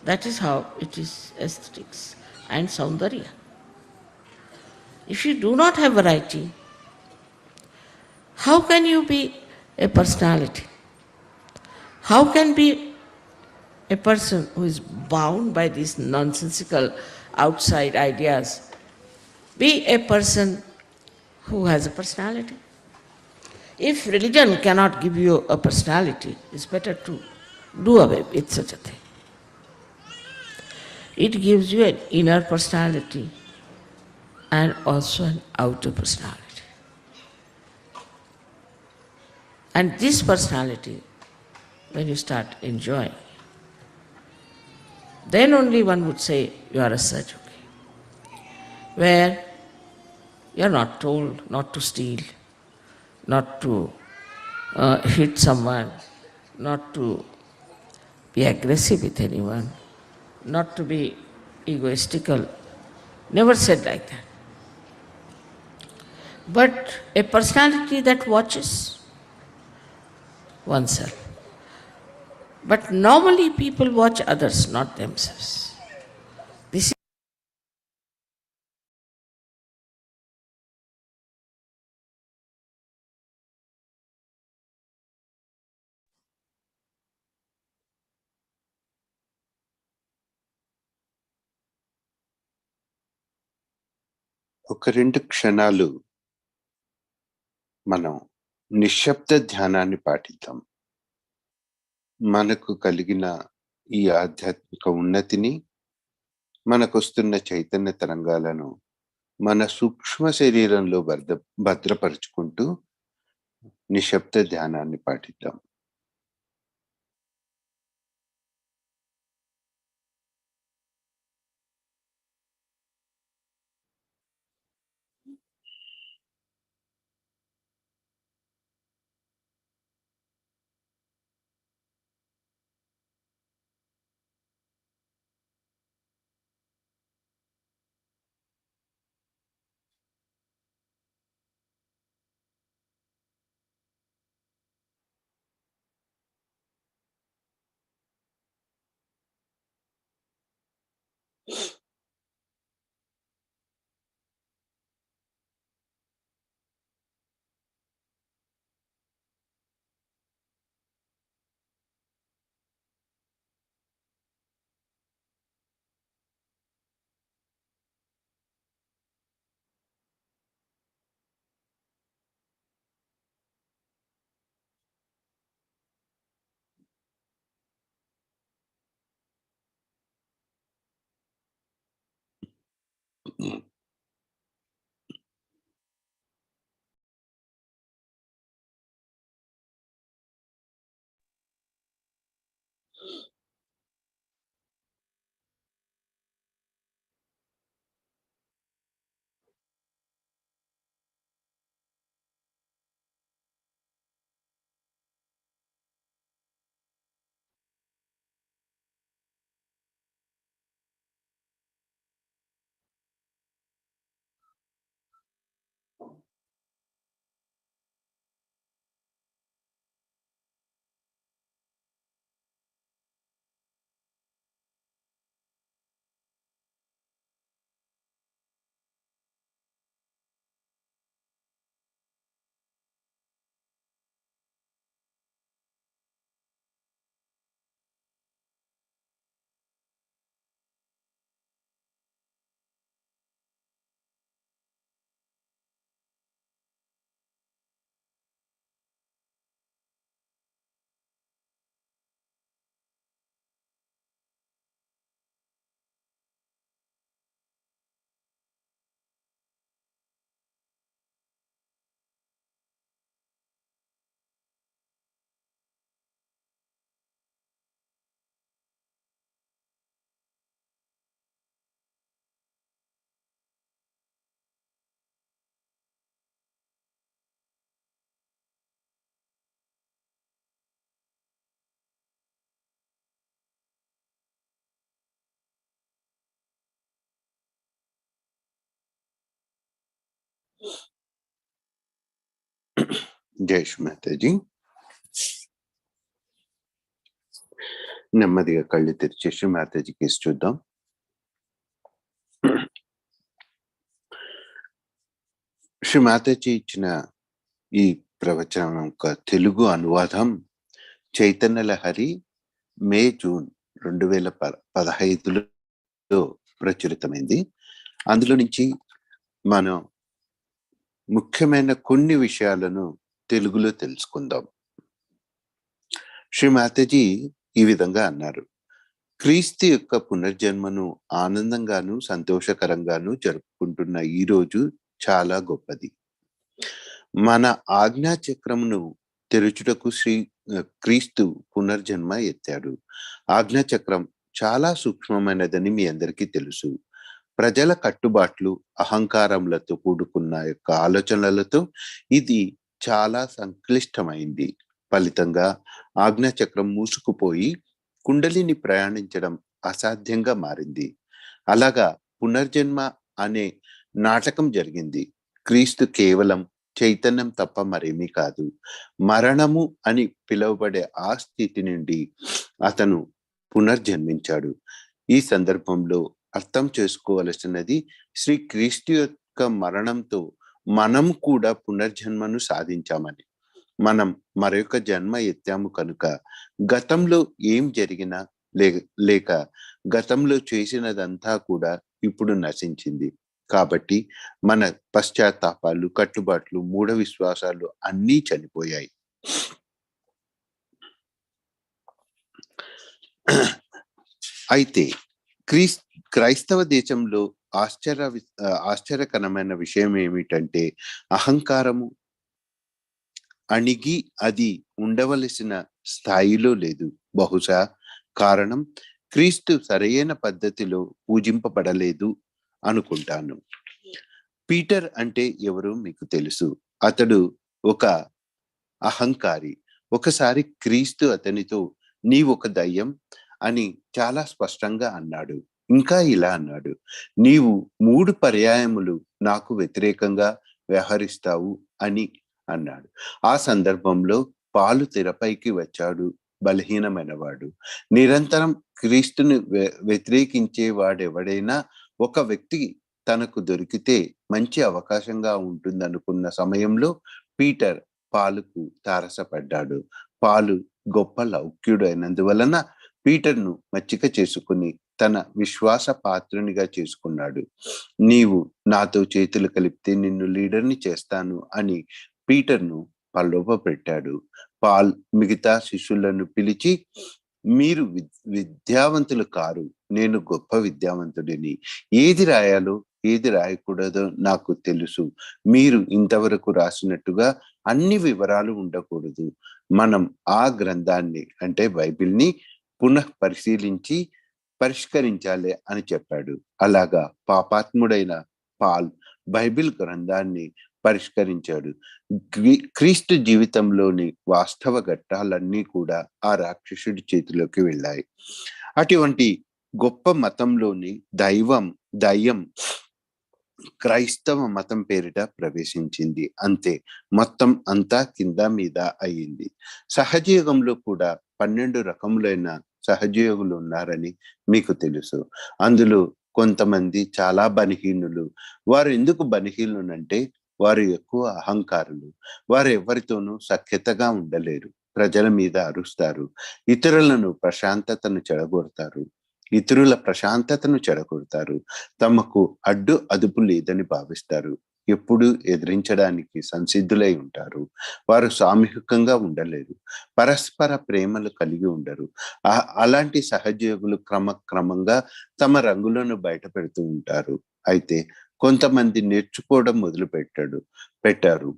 Speaker 4: That is how it is aesthetics and Saundarya. If you do not have variety, how can you be a personality? How can be a person who is bound by these nonsensical outside ideas be a person who has a personality? If religion cannot give you a personality, it's better to do away with such a thing. It gives you an inner personality and also an outer personality. And this personality, when you start enjoying, then only one would say you are a Sahaja, where you are not told not to steal, not to hit someone, not to be aggressive with anyone, not to be egoistical. Never said like that. But a personality that watches oneself. But normally people watch others, not themselves. This is
Speaker 2: ఒక 2 క్షణాలు మనం నిశ్శబ్ద ధ్యానాన్ని పాటిద్దాం. మనకు కలిగిన ఈ ఆధ్యాత్మిక ఉన్నతిని, మనకొస్తున్న చైతన్య తరంగాలను మన సూక్ష్మ శరీరంలో భద్రపరుచుకుంటూ నిశ్శబ్ద ధ్యానాన్ని పాటిద్దాం. జై శ్రీ మాతాజీ. నెమ్మదిగా కళ్ళు తెరిచేసి మాతాజీ కేసు చూద్దాం. శ్రీ మాతాజీ ఇచ్చిన ఈ ప్రవచనం యొక్క తెలుగు అనువాదం చైతన్య లహరి మే జూన్ 2015లో ప్రచురితమైంది. అందులో నుంచి మనం ముఖ్యమైన కొన్ని విషయాలను తెలుగులో తెలుసుకుందాం. శ్రీ మాతాజీ ఈ విధంగా అన్నారు: క్రీస్తు యొక్క పునర్జన్మను ఆనందంగాను సంతోషకరంగాను జరుపుకుంటున్న ఈ రోజు చాలా గొప్పది. మన ఆజ్ఞా చక్రమును తెరుచుటకు క్రీస్తు పునర్జన్మ ఎత్తాడు. ఆజ్ఞా చక్రం చాలా సూక్ష్మమైనదని మీ అందరికీ తెలుసు. ప్రజల కట్టుబాట్లు, అహంకారములతో కూడుకున్న యొక్క ఆలోచనలతో ఇది చాలా సంక్లిష్టమైంది. ఫలితంగా ఆజ్ఞాచక్రం మూసుకుపోయి కుండలిని ప్రయాణించడం అసాధ్యంగా మారింది. అలాగా పునర్జన్మ అనే నాటకం జరిగింది. క్రీస్తు కేవలం చైతన్యం తప్ప మరేమీ కాదు. మరణము అని పిలువబడే ఆ స్థితి నుండి అతను పునర్జన్మించాడు. ఈ సందర్భంలో అర్థం చేసుకోవలసినది, శ్రీ క్రీస్తు యొక్క మరణంతో మనం కూడా పునర్జన్మను సాధించామని. మనం మరొక జన్మ ఎత్తాము కనుక గతంలో ఏం జరిగినా లేక గతంలో చేసినదంతా కూడా ఇప్పుడు నశించింది. కాబట్టి మన పశ్చాత్తాపాలు, కట్టుబాట్లు, మూఢ విశ్వాసాలు అన్నీ చనిపోయాయి. అయితే క్రైస్తవ దేశంలో ఆశ్చర్యకరమైన విషయం ఏమిటంటే, అహంకారము అణిగి అది ఉండవలసిన స్థాయిలో లేదు. బహుశా కారణం క్రీస్తు సరైన పద్ధతిలో పూజింపబడలేదు అనుకుంటాను. పీటర్ అంటే ఎవరో మీకు తెలుసు. అతడు ఒక అహంకారి. ఒకసారి క్రీస్తు అతనితో నీవు ఒక దయ్యం అని చాలా స్పష్టంగా అన్నాడు. ఇంకా ఇలా అన్నాడు, నీవు 3 పర్యాయములు నాకు వ్యతిరేకంగా వ్యవహరిస్తావు అని అన్నాడు. ఆ సందర్భంలో పాలు తెరపైకి వచ్చాడు. బలహీనమైనవాడు. నిరంతరం క్రీస్తుని వ్యతిరేకించే వాడెవడైనా ఒక వ్యక్తి తనకు దొరికితే మంచి అవకాశంగా ఉంటుందనుకున్న సమయంలో పీటర్ పాలుకు తారసపడ్డాడు. పాలు గొప్ప లౌక్యుడు అయినందువలన పీటర్ను మచ్చిక చేసుకుని తన విశ్వాస పాత్రునిగా చేసుకున్నాడు. నీవు నాతో చేతులు కలిపితే నిన్ను లీడర్ని చేస్తాను అని పీటర్ను ప్రలోభ పెట్టాడు. పాల్ మిగతా శిష్యులను పిలిచి, మీరు విద్యావంతులు కారు, నేను గొప్ప విద్యావంతుడిని. ఏది రాయాలో ఏది రాయకూడదో నాకు తెలుసు. మీరు ఇంతవరకు రాసినట్టుగా అన్ని వివరాలు ఉండకూడదు. మనం ఆ గ్రంథాన్ని అంటే బైబిల్ని పునః పరిష్కరించాలి అని చెప్పాడు. అలాగా పాపాత్ముడైన పాల్ బైబిల్ గ్రంథాన్ని పరిష్కరించాడు. క్రీస్తు జీవితంలోని వాస్తవ ఘట్టాలన్నీ కూడా ఆ రాక్షసుడి చేతిలోకి వెళ్ళాయి. అటువంటి గొప్ప మతంలోని దయ్యం క్రైస్తవ మతం పేరిట ప్రవేశించింది. అంతే, మొత్తం అంతా కింద మీద అయ్యింది. సహజయోగంలో కూడా 12 రకములైన సహజయోగులు ఉన్నారని మీకు తెలుసు. అందులో కొంతమంది చాలా బలహీనులు. వారు ఎందుకు బలహీనులంటే వారు ఎక్కువ అహంకారులు. వారు ఎవరితోనూ సఖ్యతగా ఉండలేరు. ప్రజల మీద అరుస్తారు. ఇతరుల ప్రశాంతతను చెడగొడతారు. తమకు అదుపు లేదని భావిస్తారు. ఎప్పుడు ఎదిరించడానికి సంసిద్ధులై ఉంటారు. వారు సామూహికంగా ఉండలేరు. పరస్పర ప్రేమలు కలిగి ఉండరు. అలాంటి సహజయోగులు క్రమంగా తమ రంగులను బయట పెడుతూ ఉంటారు. అయితే కొంతమంది నేర్చుకోవడం పెట్టారు.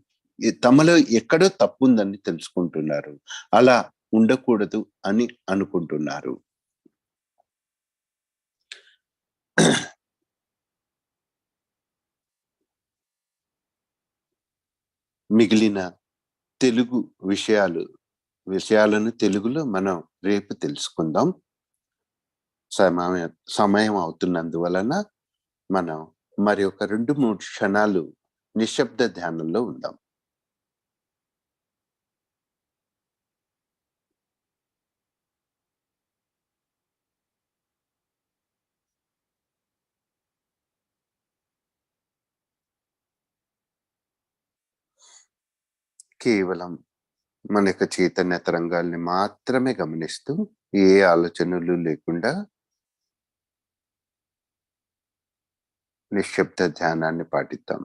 Speaker 2: తమలో ఎక్కడో తప్పుందని తెలుసుకుంటున్నారు. అలా ఉండకూడదు అని అనుకుంటున్నారు. మిగిలిన తెలుగు విషయాలను తెలుగులో మనం రేపు తెలుసుకుందాం. సమయం అవుతున్నందువలన మనం మరి ఒక 2-3 క్షణాలు నిశ్శబ్ద ధ్యానంలో ఉందాం. కేవలం మన యొక్క చైతన్య తరంగాల్ని మాత్రమే గమనిస్తూ ఏ ఆలోచనలు లేకుండా నిశ్శబ్ద ధ్యానాన్ని పాటిద్దాం.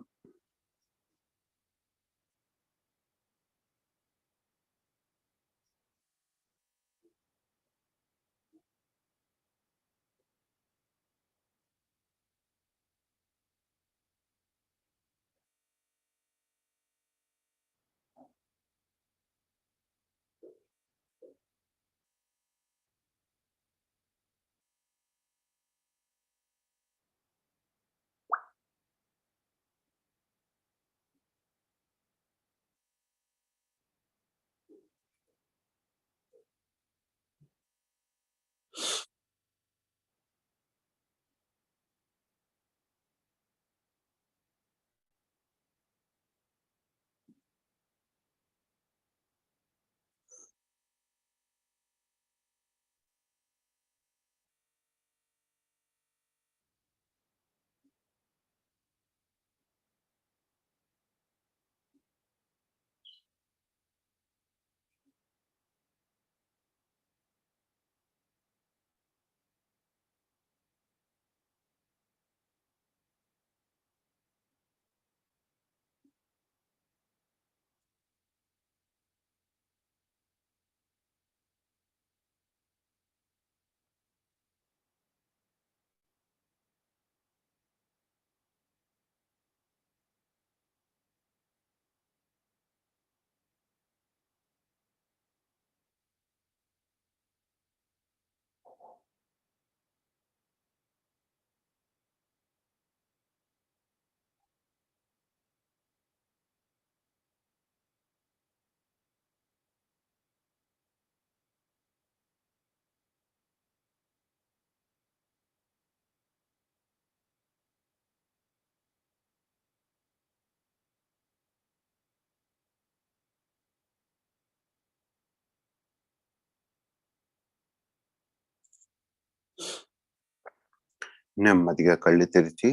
Speaker 2: నెమ్మదిగా కళ్ళు తెరిచి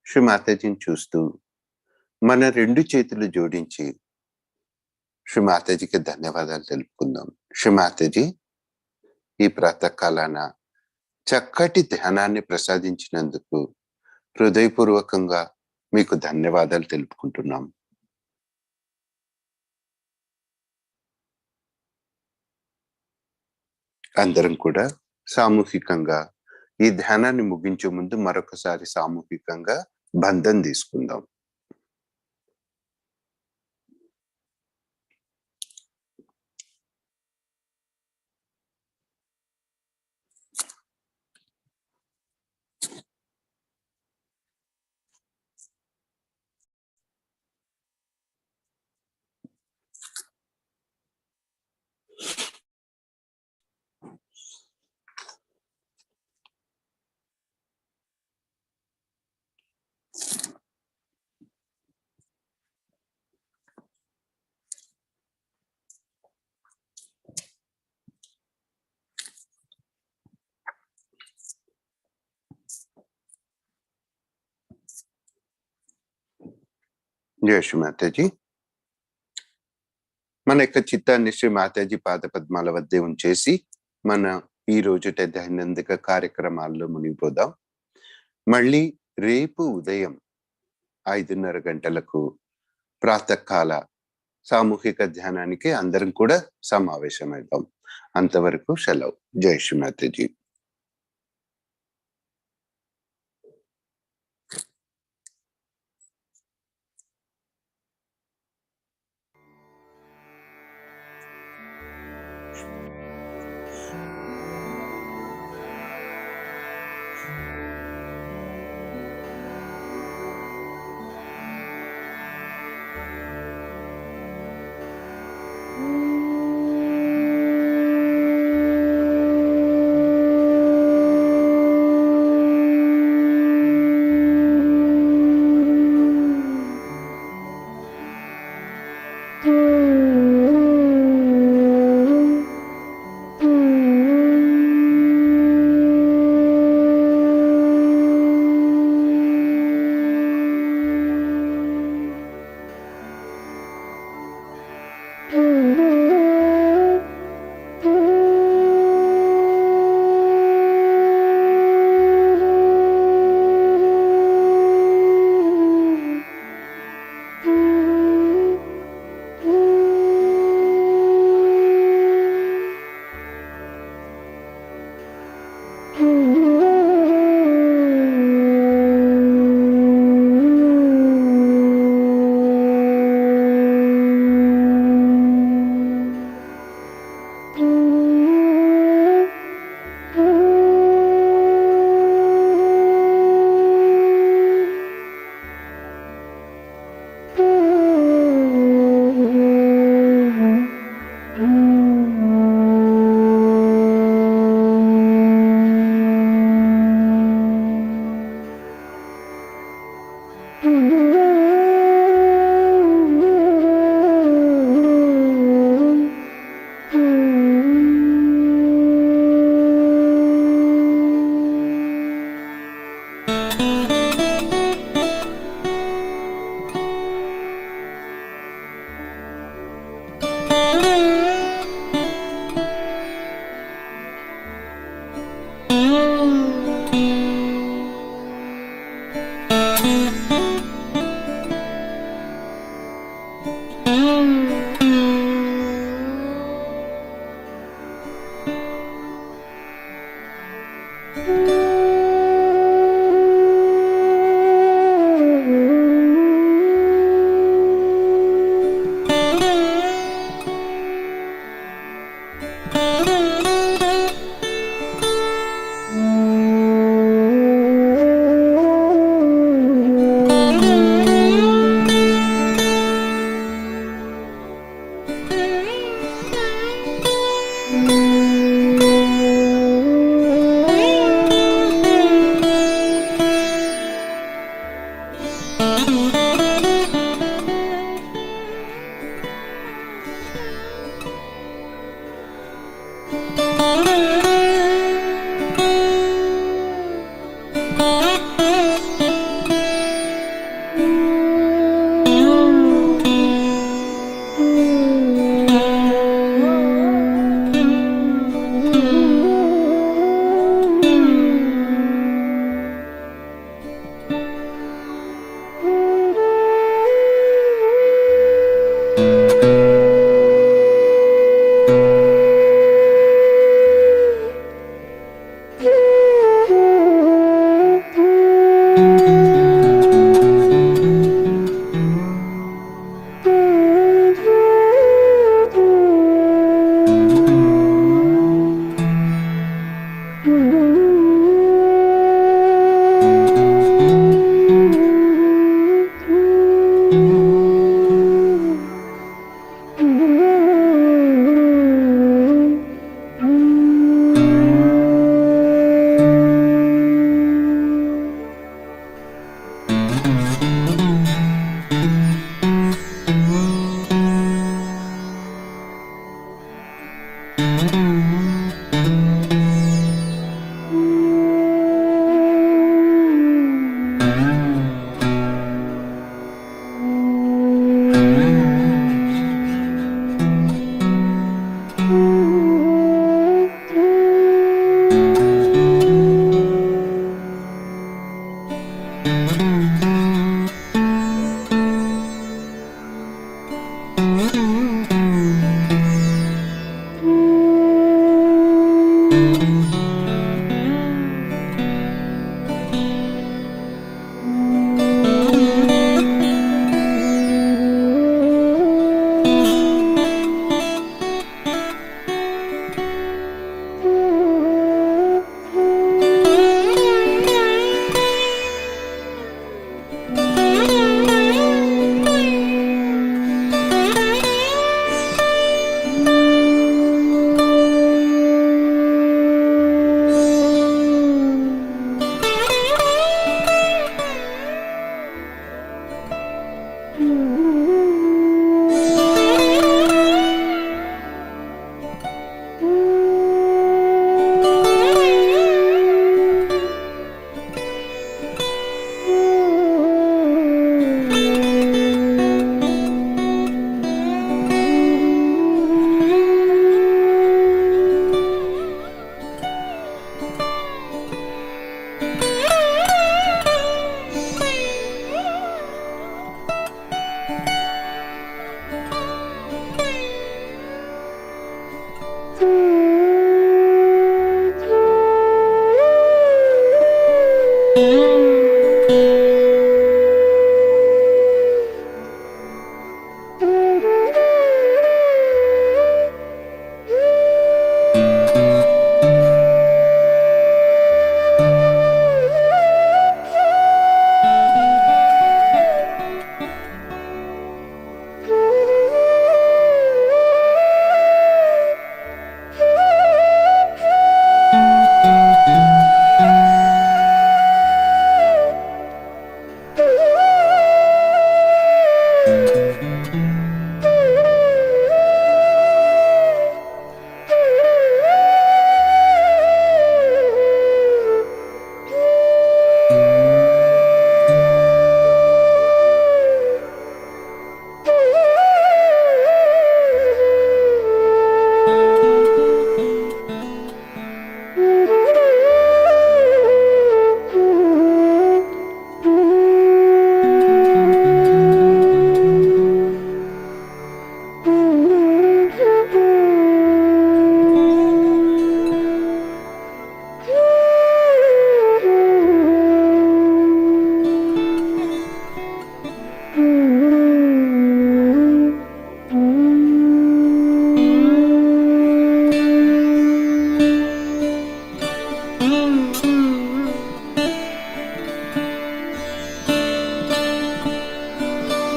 Speaker 2: శ్రీ మాతాజీని చూస్తూ మన 2 చేతులు జోడించి శ్రీ మాతాజీకి ధన్యవాదాలు తెలుపుకుందాం. శ్రీ మాతాజీ, ఈ ప్రాతకాలాన చక్కటి ధ్యానాన్ని ప్రసాదించినందుకు హృదయపూర్వకంగా మీకు ధన్యవాదాలు తెలుపుకుంటున్నాం. అందరం కూడా సామూహికంగా ఈ ధ్యానాన్ని ముగించే ముందు మరొకసారి సామూహికంగా బంధం తీసుకుందాం. జయ శ్రీ మాతాజీ. మన యొక్క చిత్తాన్ని శ్రీ మాతాజీ పాద పద్మాల వద్దే ఉంచేసి మన ఈ రోజుట దైనందిక కార్యక్రమాల్లో మునిగిపోదాం. మళ్ళీ రేపు ఉదయం 5:30 గంటలకు ప్రాతకాల సామూహిక ధ్యానానికి అందరం కూడా సమావేశమవుతాం. అంతవరకు సెలవు. జై శ్రీ మాతాజీ.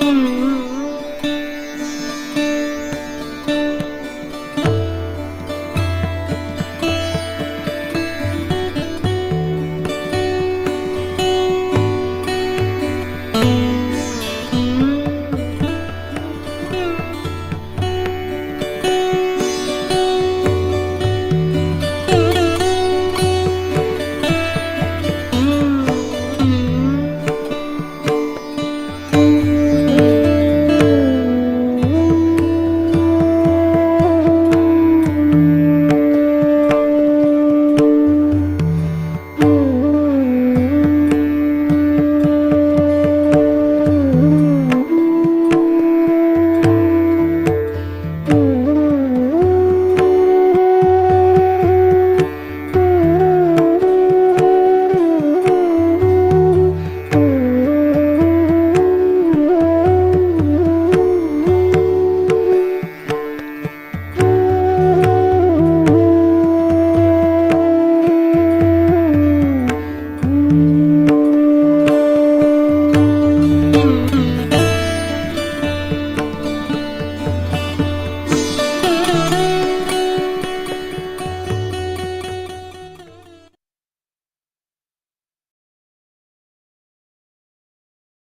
Speaker 1: Om